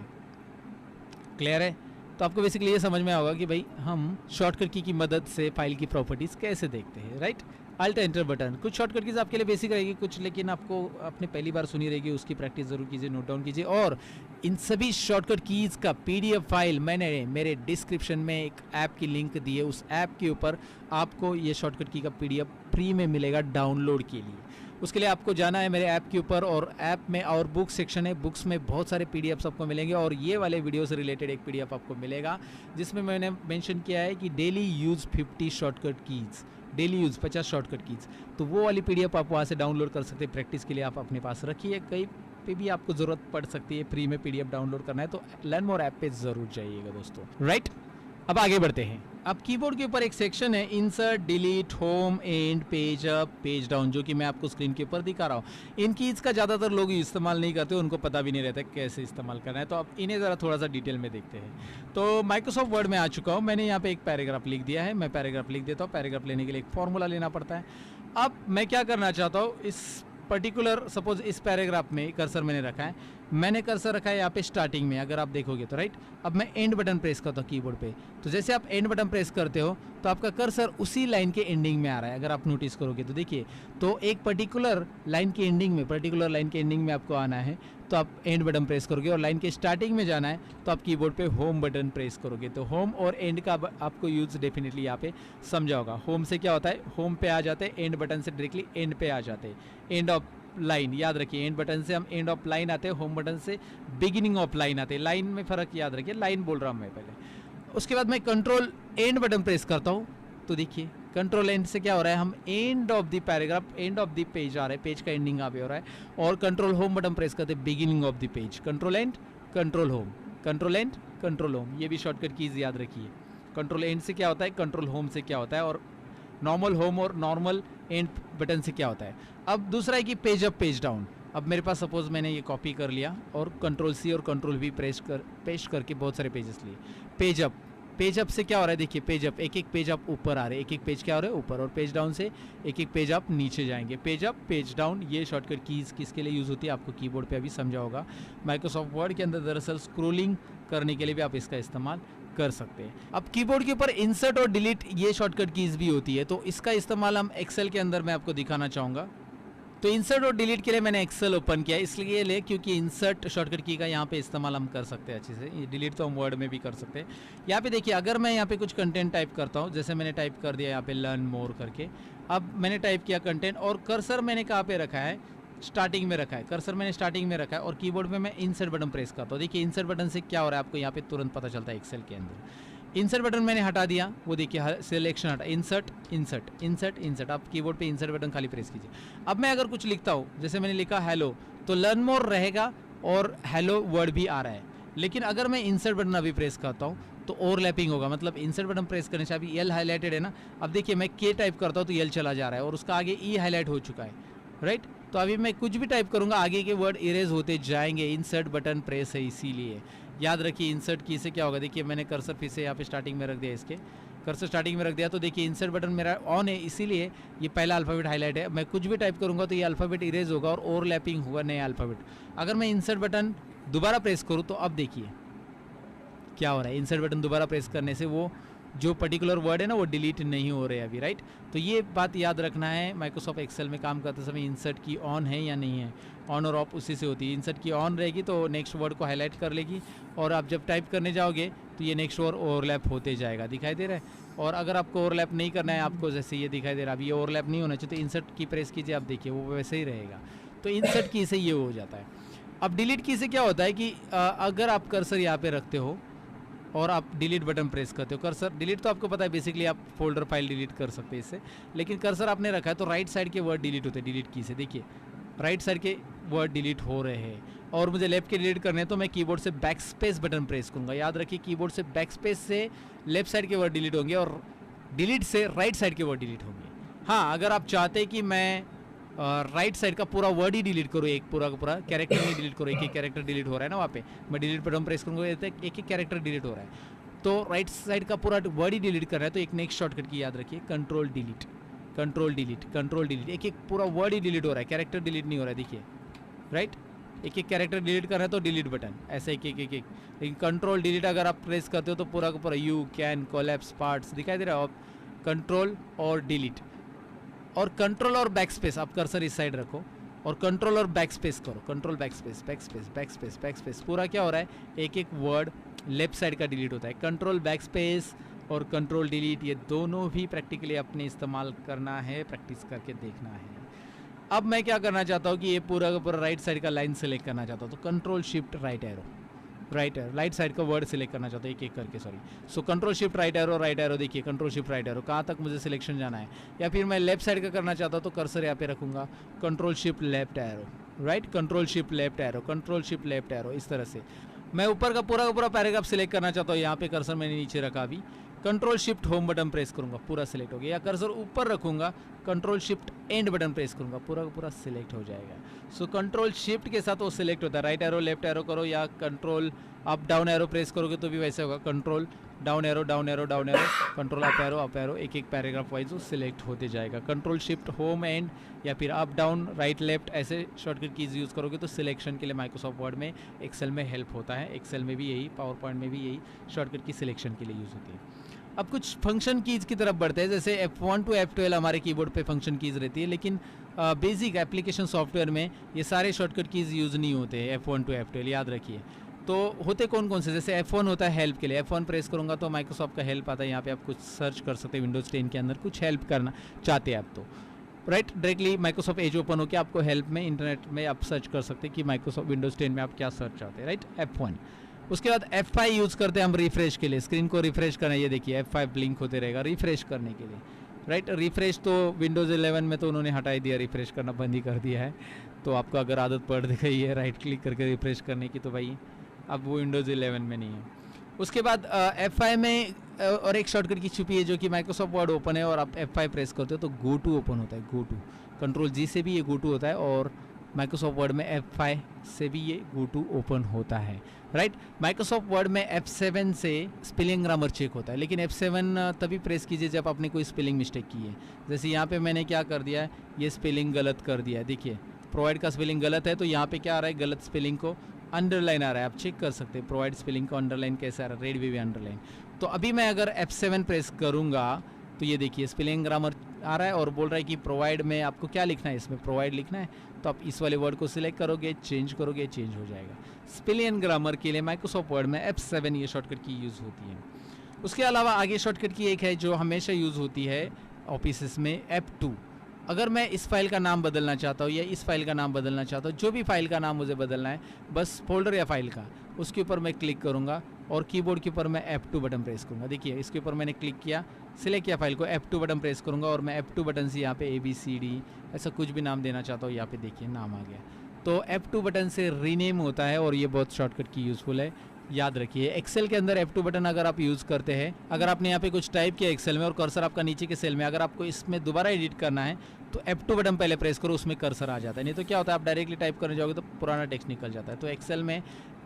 क्लियर है? तो आपको बेसिकली ये समझ में आएगा कि भाई हम शॉर्टकट की मदद से फाइल की प्रॉपर्टीज़ कैसे देखते हैं, राइट। अल्ट एंटर बटन, कुछ शॉर्टकट कीज़ आपके लिए बेसिक रहेगी, कुछ लेकिन आपको आपने पहली बार सुनी रहेगी, उसकी प्रैक्टिस ज़रूर कीजिए, नोट डाउन कीजिए। और इन सभी शॉर्टकट कीज़ का PDF फाइल मैंने मेरे डिस्क्रिप्शन में एक ऐप की लिंक दी है, उस ऐप के ऊपर आपको ये शॉर्टकट की का PDF फ्री में मिलेगा डाउनलोड के लिए। उसके लिए आपको जाना है मेरे ऐप के ऊपर, और ऐप में और बुक सेक्शन है, बुक्स में बहुत सारे PDFs आपको मिलेंगे, और ये वाले वीडियो से रिलेटेड एक PDF आपको मिलेगा जिसमें मैंने मेंशन किया है कि daily use 50 shortcut keys, daily use 50 shortcut keys. तो वो वाली PDF आप वहाँ से डाउनलोड कर सकते हैं, प्रैक्टिस के लिए आप अपने पास रखिए, कहीं पे भी आपको ज़रूरत पड़ सकती है, फ्री में PDF डाउनलोड करना है तो लर्न मोर ऐप पे ज़रूर जाइएगा दोस्तों, राइट। अब आगे बढ़ते हैं। अब कीबोर्ड के ऊपर एक सेक्शन है insert, delete, home, and, page up, page down, जो कि मैं आपको स्क्रीन के ऊपर दिखा रहा हूँ। इन कीज़ का ज़्यादातर लोग इस्तेमाल नहीं करते, उनको पता भी नहीं रहता कैसे इस्तेमाल करना है। तो अब इन्हें ज़रा थोड़ा सा डिटेल में देखते हैं। तो माइक्रोसॉफ्ट वर्ड में आ चुका हूँ, मैंने यहाँ पे एक पैराग्राफ लिख दिया है, मैं पैराग्राफ लिख देता हूँ। पैराग्राफ लेने के लिए एक फॉर्मूला लेना पड़ता है। अब मैं क्या करना चाहता हूँ, इस पर्टिकुलर सपोज इस पैराग्राफ में कर्सर मैंने रखा है, मैंने कर्सर रखा है यहाँ पे स्टार्टिंग में, अगर आप देखोगे तो, राइट। अब मैं एंड बटन प्रेस करता हूँ कीबोर्ड पे, तो जैसे आप एंड बटन प्रेस करते हो तो आपका कर्सर उसी लाइन के एंडिंग में आ रहा है, अगर आप नोटिस करोगे तो। देखिए, तो एक पर्टिकुलर लाइन के एंडिंग में आपको आना है तो आप एंड बटन प्रेस करोगे, और लाइन के स्टार्टिंग में जाना है तो आप कीबोर्ड पे होम बटन प्रेस करोगे। तो होम और एंड का आपको यूज़ डेफिनेटली यहाँ पे समझा होगा। होम से क्या होता है, होम पे आ जाते हैं, एंड बटन से डायरेक्टली एंड पे आ जाते हैं, एंड ऑफ लाइन याद रखिए। एंड बटन से हम एंड ऑफ लाइन आते हैं, होम बटन से बिगिनिंग ऑफ लाइन आते हैं। लाइन में फ़र्क याद रखिए, लाइन बोल रहा हूँ मैं पहले। उसके बाद मैं कंट्रोल एंड बटन प्रेस करता हूँ, तो देखिए कंट्रोल एंड से क्या हो रहा है, हम end of the paragraph, end of the page आ रहा है, पेज का एंडिंग यहाँ पे हो रहा है। और कंट्रोल होम बटन प्रेस करते हैं, beginning of the page. Control and, control home, control and, control home, ये भी शॉर्टकट कीज़ याद रखिए। कंट्रोल एंड से क्या होता है, कंट्रोल होम से क्या होता है, और नॉर्मल होम और नॉर्मल एंड बटन से क्या होता है। अब दूसरा है कि पेज अप, पेज डाउन। अब मेरे पास सपोज मैंने ये कॉपी कर लिया और कंट्रोल C और कंट्रोल V पेस्ट करके बहुत सारे पेजेस लिए। पेज अप से क्या हो रहा है, देखिए पेज अप, एक एक पेज अप ऊपर आ रहे हैं, एक एक पेज क्या हो रहा है ऊपर, और पेज डाउन से एक एक पेज अप नीचे जाएंगे। पेज अप, पेज डाउन, ये शॉर्टकट कीज़ किसके लिए यूज़ होती है आपको कीबोर्ड पे अभी समझा होगा। माइक्रोसॉफ्ट वर्ड के अंदर दरअसल स्क्रोलिंग करने के लिए भी आप इसका इस्तेमाल कर सकते हैं। अब कीबोर्ड के ऊपर इंसर्ट और डिलीट ये शॉर्टकट कीज़ भी होती है, तो इसका इस्तेमाल हम एक्सेल के अंदर मैं आपको दिखाना चाहूँगा। तो इंसर्ट और डिलीट के लिए मैंने एक्सेल ओपन किया, इसलिए ले क्योंकि इंसर्ट शॉर्टकट की का यहाँ पे इस्तेमाल हम कर सकते हैं अच्छे से, डिलीट तो हम वर्ड में भी कर सकते हैं। यहाँ पे देखिए, अगर मैं यहाँ पे कुछ कंटेंट टाइप करता हूँ, जैसे मैंने टाइप कर दिया यहाँ पे लर्न मोर करके, अब मैंने टाइप किया कंटेंट और कर्सर मैंने कहाँ पे रखा है, स्टार्टिंग में रखा है, कर्सर मैंने स्टार्टिंग में रखा है और कीबोर्ड में मैं इंसर्ट बटन प्रेस करता हूँ। देखिए इंसर्ट बटन से क्या हो रहा है आपको यहाँ पे तुरंत पता चलता है एक्सेल के अंदर। इंसर्ट बटन मैंने हटा दिया, वो देखिए सिलेक्शन हटा, इंसर्ट इंसर्ट इंसर्ट इंसर्ट, आप कीबोर्ड पे इंसर्ट बटन खाली प्रेस कीजिए। अब मैं अगर कुछ लिखता हूँ, जैसे मैंने लिखा हेलो, तो लर्न मोर रहेगा और हेलो वर्ड भी आ रहा है। लेकिन अगर मैं इंसर्ट बटन अभी प्रेस करता हूँ तो ओवरलैपिंग होगा, मतलब इंसर्ट बटन प्रेस करने से अभी एल हाईलाइटेड है ना, अब देखिए मैं के टाइप करता हूँ तो एल चला जा रहा है और उसका आगे ई हाईलाइट हो चुका है, राइट। तो अभी मैं कुछ भी टाइप करूँगा आगे के वर्ड इरेज होते जाएंगे, इंसर्ट बटन प्रेस है इसीलिए। याद रखिए इंसर्ट की से क्या होगा, देखिए मैंने कर्सर फिर से यहाँ पे स्टार्टिंग में रख दिया, इसके कर्सर स्टार्टिंग में रख दिया तो देखिए इंसर्ट बटन मेरा ऑन है, इसीलिए ये पहला अल्फ़ाबेट हाईलाइट है। मैं कुछ भी टाइप करूँगा तो ये अल्फ़ाबेट इरेज होगा और ओवरलैपिंग होगा नया अल्फ़ाबेट। अगर मैं इंसर्ट बटन दोबारा प्रेस करूँ तो अब देखिए क्या हो रहा है, इंसर्ट बटन दोबारा प्रेस करने से वो जो पर्टिकुलर वर्ड है ना वो डिलीट नहीं हो रहे अभी, राइट। तो ये बात याद रखना है, माइक्रोसॉफ्ट एक्सेल में काम करते समय इंसर्ट की ऑन है या नहीं है, ऑन और ऑफ उसी से होती है। इंसर्ट की ऑन रहेगी तो नेक्स्ट वर्ड को हाईलाइट कर लेगी और आप जब टाइप करने जाओगे तो ये नेक्स्ट वर्ड ओवरलैप होते जाएगा, दिखाई दे रहा है। और अगर आपको ओवरलैप नहीं करना है, आपको जैसे ये दिखाई दे रहा है, अब ये ओवरलैप नहीं होना चाहिए तो इंसर्ट की प्रेस कीजिए, आप देखिए वो वैसे ही रहेगा। तो इंसर्ट की से ये हो जाता है। अब डिलीट की से क्या होता है कि अगर आप कर्सर यहाँ पे रखते हो और आप डिलीट बटन प्रेस करते हो, कर्सर डिलीट तो आपको पता है बेसिकली आप फोल्डर फाइल डिलीट कर सकते हैं इससे, लेकिन कर्सर आपने रखा है तो राइट साइड के वर्ड डिलीट होते हैं डिलीट की से। देखिए राइट साइड के वर्ड डिलीट हो रहे हैं और मुझे लेफ्ट के डिलीट करने हैं तो मैं कीबोर्ड से बैक स्पेस बटन प्रेस करूँगा। याद रखिए कीबोर्ड से बैक स्पेस से लेफ्ट साइड के वर्ड डिलीट होंगे और डिलीट से राइट साइड के वर्ड डिलीट होंगे। हाँ, अगर आप चाहते हैं कि मैं राइट साइड का पूरा वर्ड ही डिलीट करो, एक पूरा का पूरा कैरेक्टर नहीं डिलीट करो, एक एक कैरेक्टर डिलीट हो रहा है ना वहाँ पे, मैं डिलीट बटन प्रेस करूँगा एक एक कैरेक्टर डिलीट हो रहा है, तो राइट साइड का पूरा वर्ड ही डिलीट कर रहा है तो एक नेक्स्ट शॉर्टकट की याद रखिए, control delete control delete control delete, एक एक पूरा वर्ड ही डिलीट हो रहा है, कैरेक्टर डिलीट नहीं हो रहा है। देखिए राइट, एक एक कैरेक्टर डिलीट कर रहा है तो डिलीट बटन ऐसे एक एक एक एक, लेकिन कंट्रोल डिलीट अगर आप प्रेस करते हो तो पूरा का पूरा यू कैन कोलैप्स पार्ट्स दिखाई दे रहा है। कंट्रोल और डिलीट और कंट्रोल और बैक स्पेस, आप कर्सर इस साइड रखो और कंट्रोल और बैक स्पेस करो, control back space back space back space back space, पूरा क्या हो रहा है, एक एक वर्ड लेफ्ट साइड का डिलीट होता है। कंट्रोल बैक स्पेस और कंट्रोल डिलीट ये दोनों भी प्रैक्टिकली अपने इस्तेमाल करना है, प्रैक्टिस करके देखना है। अब मैं क्या करना चाहता हूँ कि ये पूरा का पूरा राइट साइड का लाइन सेलेक्ट करना चाहता हूँ तो control shift right arrow, right side का वर्ड सिलेक्ट करना चाहता हूँ एक एक करके, sorry. So control shift right arrow, देखिए कंट्रोल शिफ्ट राइट एरो कहाँ तक मुझे सिलेक्शन जाना है, या फिर मैं लेफ्ट साइड का करना चाहता हूँ तो कर्सर यहाँ पे रखूँगा, control shift left arrow, right, control shift left arrow, control shift left arrow, इस तरह से। मैं ऊपर का पूरा पैराग्राफ सिलेक्ट करना चाहता हूँ, यहाँ पे कर्सर मैंने नीचे रखा, अभी control shift home button press करूँगा, पूरा सिलेक्ट हो गया, या कर्सर ऊपर रखूँगा, control shift and button press करूँगा, पूरा का पूरा सिलेक्ट हो जाएगा। सो कंट्रोल शिफ्ट के साथ वो सिलेक्ट होता है, राइट एरो लेफ्ट एरो करो या control up down arrow press करोगे तो भी वैसे होगा, control down arrow down arrow down arrow, control up arrow, एक एक पैराग्राफ वाइज वो सिलेक्ट होते जाएगा। कंट्रोल शिफ्ट होम एंड या फिर अप डाउन राइट लेफ्ट ऐसे शॉर्टकट कीज यूज़ करोगे तो सिलेक्शन के लिए माइक्रोसॉफ्ट वर्ड में एक्सेल में हेल्प होता है, एक्सेल में भी यही, पावर पॉइंट में भी यही शॉर्टकट की सिलेक्शन के लिए यूज़ होती है। अब कुछ फंक्शन कीज़ की तरफ बढ़ते हैं, जैसे F1 to F12 हमारे कीबोर्ड पे फंक्शन कीज़ रहती है, लेकिन बेसिक एप्लीकेशन सॉफ्टवेयर में ये सारे शॉर्टकट कीज़ यूज़ नहीं होते हैं F1 to F12, याद रखिए। तो होते कौन कौन से, जैसे F1 होता है हेल्प के लिए, F1 प्रेस करूँगा तो माइक्रोसॉफ्ट का हेल्प आता है, यहाँ पे आप कुछ सर्च कर सकते हैं, विंडोज़ 10 के अंदर कुछ हेल्प करना चाहते हैं आप तो right, directly Microsoft Edge open होकर आपको हेल्प में इंटरनेट में आप सर्च कर सकते हैं कि माइक्रोसॉफ्ट विंडोज़ 10 में आप क्या सर्च चाहते हैं, राइट, F1। उसके बाद F5 यूज़ करते हैं हम रिफ्रेश के लिए, स्क्रीन को रिफ्रेश करना, ये देखिए F5 ब्लिंक होते रहेगा रिफ्रेश करने के लिए, राइट। रिफ्रेश तो विंडोज़ 11 में तो उन्होंने हटा ही दिया, रिफ्रेश करना बंद ही कर दिया है, तो आपको अगर आदत पड़ गई है राइट क्लिक करके रिफ्रेश करने की तो भाई अब वो विंडोज़ 11 में नहीं है। उसके बाद F5 में और एक शॉर्टकट की छुपी है जो कि माइक्रोसॉफ्ट वर्ड ओपन है और आप F5 प्रेस करते हो तो गो टू ओपन होता है, गो टू, कंट्रोल जी से भी ये गो टू होता है और माइक्रोसॉफ्ट वर्ड में F5 से भी ये गो टू ओपन होता है, राइट। माइक्रोसॉफ्ट वर्ड में F7 से स्पेलिंग ग्रामर चेक होता है, लेकिन F7 तभी प्रेस कीजिए जब आपने कोई स्पेलिंग मिस्टेक की है। जैसे यहाँ पे मैंने क्या कर दिया है, ये स्पेलिंग गलत कर दिया है, देखिए प्रोवाइड का स्पेलिंग गलत है तो यहाँ पे क्या आ रहा है, गलत स्पेलिंग को अंडरलाइन आ रहा है, आप चेक कर सकते हैं प्रोवाइड स्पेलिंग को अंडरलाइन कैसे आ रहा है, रेड वे अंडरलाइन। तो अभी मैं अगर F7 प्रेस करूँगा तो ये देखिए स्पेलिंग ग्रामर आ रहा है और बोल रहा है कि प्रोवाइड में आपको क्या लिखना है, इसमें प्रोवाइड लिखना है, तो आप इस वाले वर्ड को सिलेक्ट करोगे, चेंज करोगे, चेंज हो जाएगा। स्पेलिंग एंड ग्रामर के लिए माइक्रोसॉफ्ट वर्ड में F7 ये शॉर्टकट की यूज़ होती है। उसके अलावा आगे शॉर्टकट की एक है जो हमेशा यूज़ होती है ऑफिस में, F2। अगर मैं इस फाइल का नाम बदलना चाहता हूँ या इस फाइल का नाम बदलना चाहता हूँ, जो भी फाइल का नाम मुझे बदलना है, बस फोल्डर या फाइल का, उसके ऊपर मैं क्लिक करूँगा और कीबोर्ड के ऊपर मैं F2 बटन प्रेस करूँगा। देखिए इसके ऊपर मैंने क्लिक किया, सिलेक्ट किया फाइल को, F2 बटन प्रेस करूँगा और मैं F2 बटन से यहाँ पे ABCD ऐसा कुछ भी नाम देना चाहता हूँ, यहाँ पे देखिए नाम आ गया। तो F2 बटन से रीनेम होता है और ये बहुत शॉर्टकट की यूज़फुल है, याद रखिए। एक्सेल के अंदर F2 बटन अगर आप यूज़ करते हैं, अगर आपने यहाँ पे कुछ टाइप किया एक्सेल में और कर्सर आपका नीचे के सेल में, अगर आपको इसमें दोबारा एडिट करना है तो F2 बटन पहले प्रेस करो, उसमें कर्सर आ जाता है। नहीं तो क्या होता है, आप डायरेक्टली टाइप करने जाओगे तो पुराना टेक्स्ट निकल जाता है। तो एक्सेल में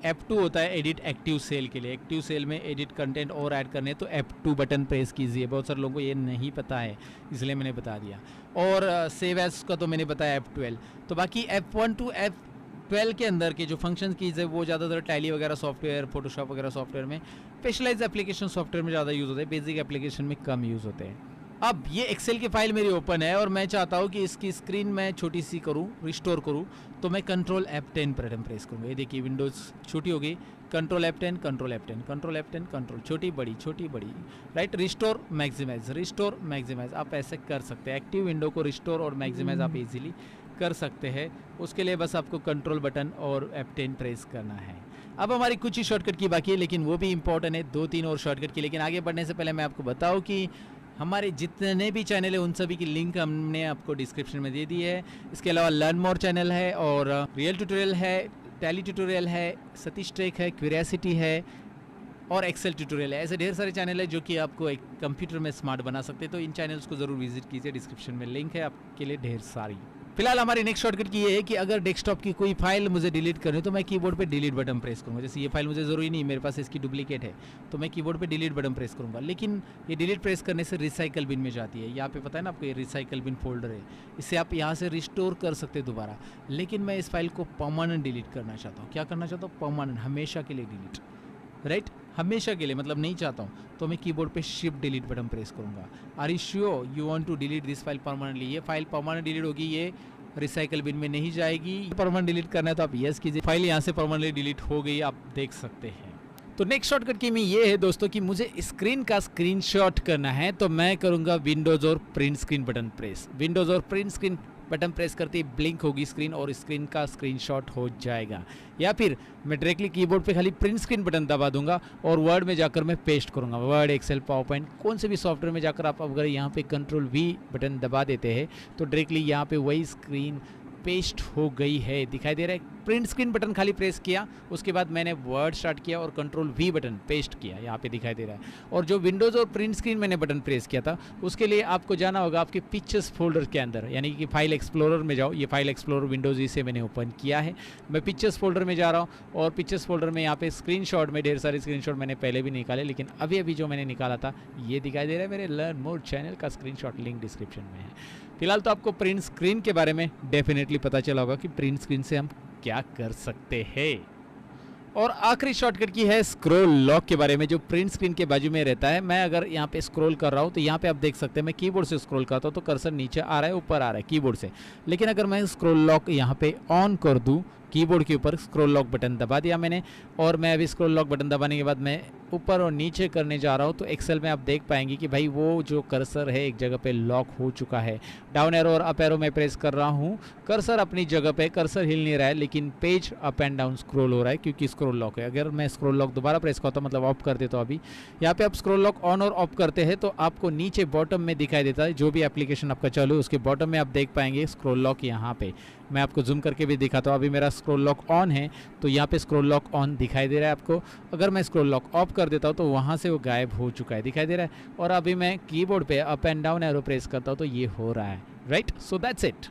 F2 होता है एडिट एक्टिव सेल के लिए। एक्टिव सेल में एडिट कंटेंट और ऐड करने तो F2 बटन प्रेस कीजिए। बहुत सारे लोगों को ये नहीं पता है, इसलिए मैंने बता दिया। और सेव एज का तो मैंने बताया F12। तो बाकी F1 टू F12 के अंदर के जो फंक्शन कीज़ है वो ज़्यादातर टैली वगैरह सॉफ्टवेयर, फोटोशॉप वगैरह सॉफ्टवेयर में, स्पेशलाइज एप्लीकेशन सॉफ्टवेयर में ज़्यादा यूज़ होते हैं, बेसिक एप्लीकेशन में कम यूज़ होते हैं। अब ये एक्सेल की फाइल मेरी ओपन है और मैं चाहता हूँ कि इसकी स्क्रीन मैं छोटी सी करूँ, रिस्टोर करूँ, तो मैं कंट्रोल F10 बटन प्रेस करूँगा। ये देखिए विंडोज़ छोटी हो गई, control F10, control F10, control F10, control छोटी बड़ी, राइट। रिस्टोर मैक्सिमाइज आप ऐसे कर सकते हैं। एक्टिव विंडो को रिस्टोर और मैक्सिमाइज आप इजीली कर सकते हैं। उसके लिए बस आपको कंट्रोल बटन और F10 प्रेस करना है। अब हमारी कुछ ही शॉर्टकट की बाकी है, लेकिन वो भी इंपॉर्टेंट है, 2-3 और शॉर्टकट की। लेकिन आगे बढ़ने से पहले मैं आपको बताऊं कि हमारे जितने भी चैनल है उन सभी की लिंक हमने आपको डिस्क्रिप्शन में दे दी है। इसके अलावा लर्न मोर चैनल है और रियल ट्यूटोरियल है, टैली ट्यूटोरियल है, सतीश टेक है, क्यूरियोसिटी है और एक्सेल ट्यूटोरियल है। ऐसे ढेर सारे चैनल है जो कि आपको एक कंप्यूटर में स्मार्ट बना सकते हैं। तो इन चैनल्स को ज़रूर विजिट कीजिए, डिस्क्रिप्शन में लिंक है आपके लिए ढेर सारी। फिलहाल हमारी नेक्स्ट शॉर्टकट की ये है कि अगर डेस्कटॉप की कोई फाइल मुझे डिलीट करनी है तो मैं कीबोर्ड पे डिलीट बटन प्रेस करूँगा। जैसे ये फाइल मुझे ज़रूरी नहीं, मेरे पास इसकी डुप्लीकेट है, तो मैं कीबोर्ड पे डिलीट बटन प्रेस करूँगा। लेकिन ये डिलीट प्रेस करने से रिसाइकल बिन में जाती है। यहाँ पे पता है ना आपको, ये रिसाइकल बिन फोल्डर है, इससे आप यहाँ से रिस्टोर कर सकते हैं दोबारा। लेकिन मैं इस फाइल को परमानेंट डिलीट करना चाहता हूँ। क्या करना चाहता हूँ? परमानेंट, हमेशा के लिए डिलीट, राइट। हमेशा के लिए मतलब नहीं चाहता हूँ, तो मैं कीबोर्ड पे शिफ्ट डिलीट बटन प्रेस करूँगा। Are you sure you want to delete this file permanently? ये फाइल परमानेंट डिलीट होगी, ये रिसाइकल बिन में नहीं जाएगी। परमानेंट डिलीट करना है तो आप यस कीजिए। फाइल यहाँ से परमानेंटली डिलीट हो गई, आप देख सकते हैं। तो नेक्स्ट शॉर्टकट की में ये है दोस्तों कि मुझे स्क्रीन का स्क्रीनशॉट करना है, तो मैं करूँगा विंडोज़ और print screen button press. Windows और प्रिंट स्क्रीन बटन प्रेस करते ही ब्लिंक होगी स्क्रीन और स्क्रीन का स्क्रीनशॉट हो जाएगा। या फिर मैं डायरेक्टली कीबोर्ड पे खाली प्रिंट स्क्रीन बटन दबा दूंगा और वर्ड में जाकर मैं पेस्ट करूंगा। वर्ड, एक्सेल, पावर पॉइंट, कौन से भी सॉफ्टवेयर में जाकर आप अगर यहाँ पे कंट्रोल V बटन दबा देते हैं तो डायरेक्टली यहाँ पे वही स्क्रीन पेस्ट हो गई है, दिखाई दे रहा है। प्रिंट स्क्रीन बटन खाली प्रेस किया, उसके बाद मैंने वर्ड स्टार्ट किया और कंट्रोल V बटन पेस्ट किया, यहाँ पे दिखाई दे रहा है। और जो विंडोज़ और प्रिंट स्क्रीन मैंने बटन प्रेस किया था, उसके लिए आपको जाना होगा आपके पिक्चर्स फोल्डर के अंदर, यानी कि फाइल एक्सप्लोरर में जाओ। ये फाइल एक्सप्लोरर विंडोज़ से मैंने ओपन किया है। मैं पिक्चर्स फोल्डर में जा रहा हूँ और पिक्चर्स फोल्डर में यहाँ पे स्क्रीनशॉट में ढेर सारे स्क्रीनशॉट मैंने पहले भी निकाले, लेकिन अभी अभी जो मैंने निकाला था ये दिखाई दे रहा है मेरे लर्न मोर चैनल का स्क्रीनशॉट, लिंक डिस्क्रिप्शन में है। फिलहाल तो आपको प्रिंट स्क्रीन के बारे में डेफिनेटली पता चला होगा कि प्रिंट स्क्रीन से हम क्या कर सकते हैं। और आखिरी शॉर्टकट की है स्क्रॉल लॉक के बारे में, जो प्रिंट स्क्रीन के बाजू में रहता है। मैं अगर यहाँ पे स्क्रॉल कर रहा हूँ तो यहाँ पे आप देख सकते हैं मैं कीबोर्ड से स्क्रॉल करता हूँ तो कर्सर नीचे आ रहा है, ऊपर आ रहा है कीबोर्ड से। लेकिन अगर मैं स्क्रॉल लॉक यहाँ पे ऑन कर दूँ, कीबोर्ड के ऊपर स्क्रॉल लॉक बटन दबा दिया मैंने, और मैं अभी स्क्रॉल लॉक बटन दबाने के बाद मैं ऊपर और नीचे करने जा रहा हूँ, तो एक्सेल में आप देख पाएंगे कि भाई वो जो कर्सर है एक जगह पे लॉक हो चुका है। डाउन एरो और अप एरो में प्रेस कर रहा हूँ, कर्सर अपनी जगह पे, कर्सर हिल नहीं रहा है, लेकिन page up and down scroll हो रहा है क्योंकि स्क्रॉल लॉक है। अगर मैं स्क्रॉल लॉक दोबारा प्रेस करता हूँ, मतलब ऑफ कर देता हूँ, अभी यहाँ पे आप स्क्रॉल लॉक ऑन और ऑफ करते हैं तो आपको नीचे बॉटम में दिखाई देता है, जो भी एप्लीकेशन आपका चालू है उसके बॉटम में आप देख पाएंगे स्क्रॉल लॉक। यहाँ पे मैं आपको जूम करके भी दिखाता हूँ, अभी मेरा स्क्रॉल लॉक ऑन है तो यहाँ पे स्क्रॉल लॉक ऑन दिखाई दे रहा है आपको। अगर मैं स्क्रॉल लॉक ऑफ कर देता हूँ तो वहाँ से वो गायब हो चुका है, दिखाई दे रहा है। और अभी मैं कीबोर्ड पे up and down arrow press करता हूँ तो ये हो रहा है, राइट। So that's it.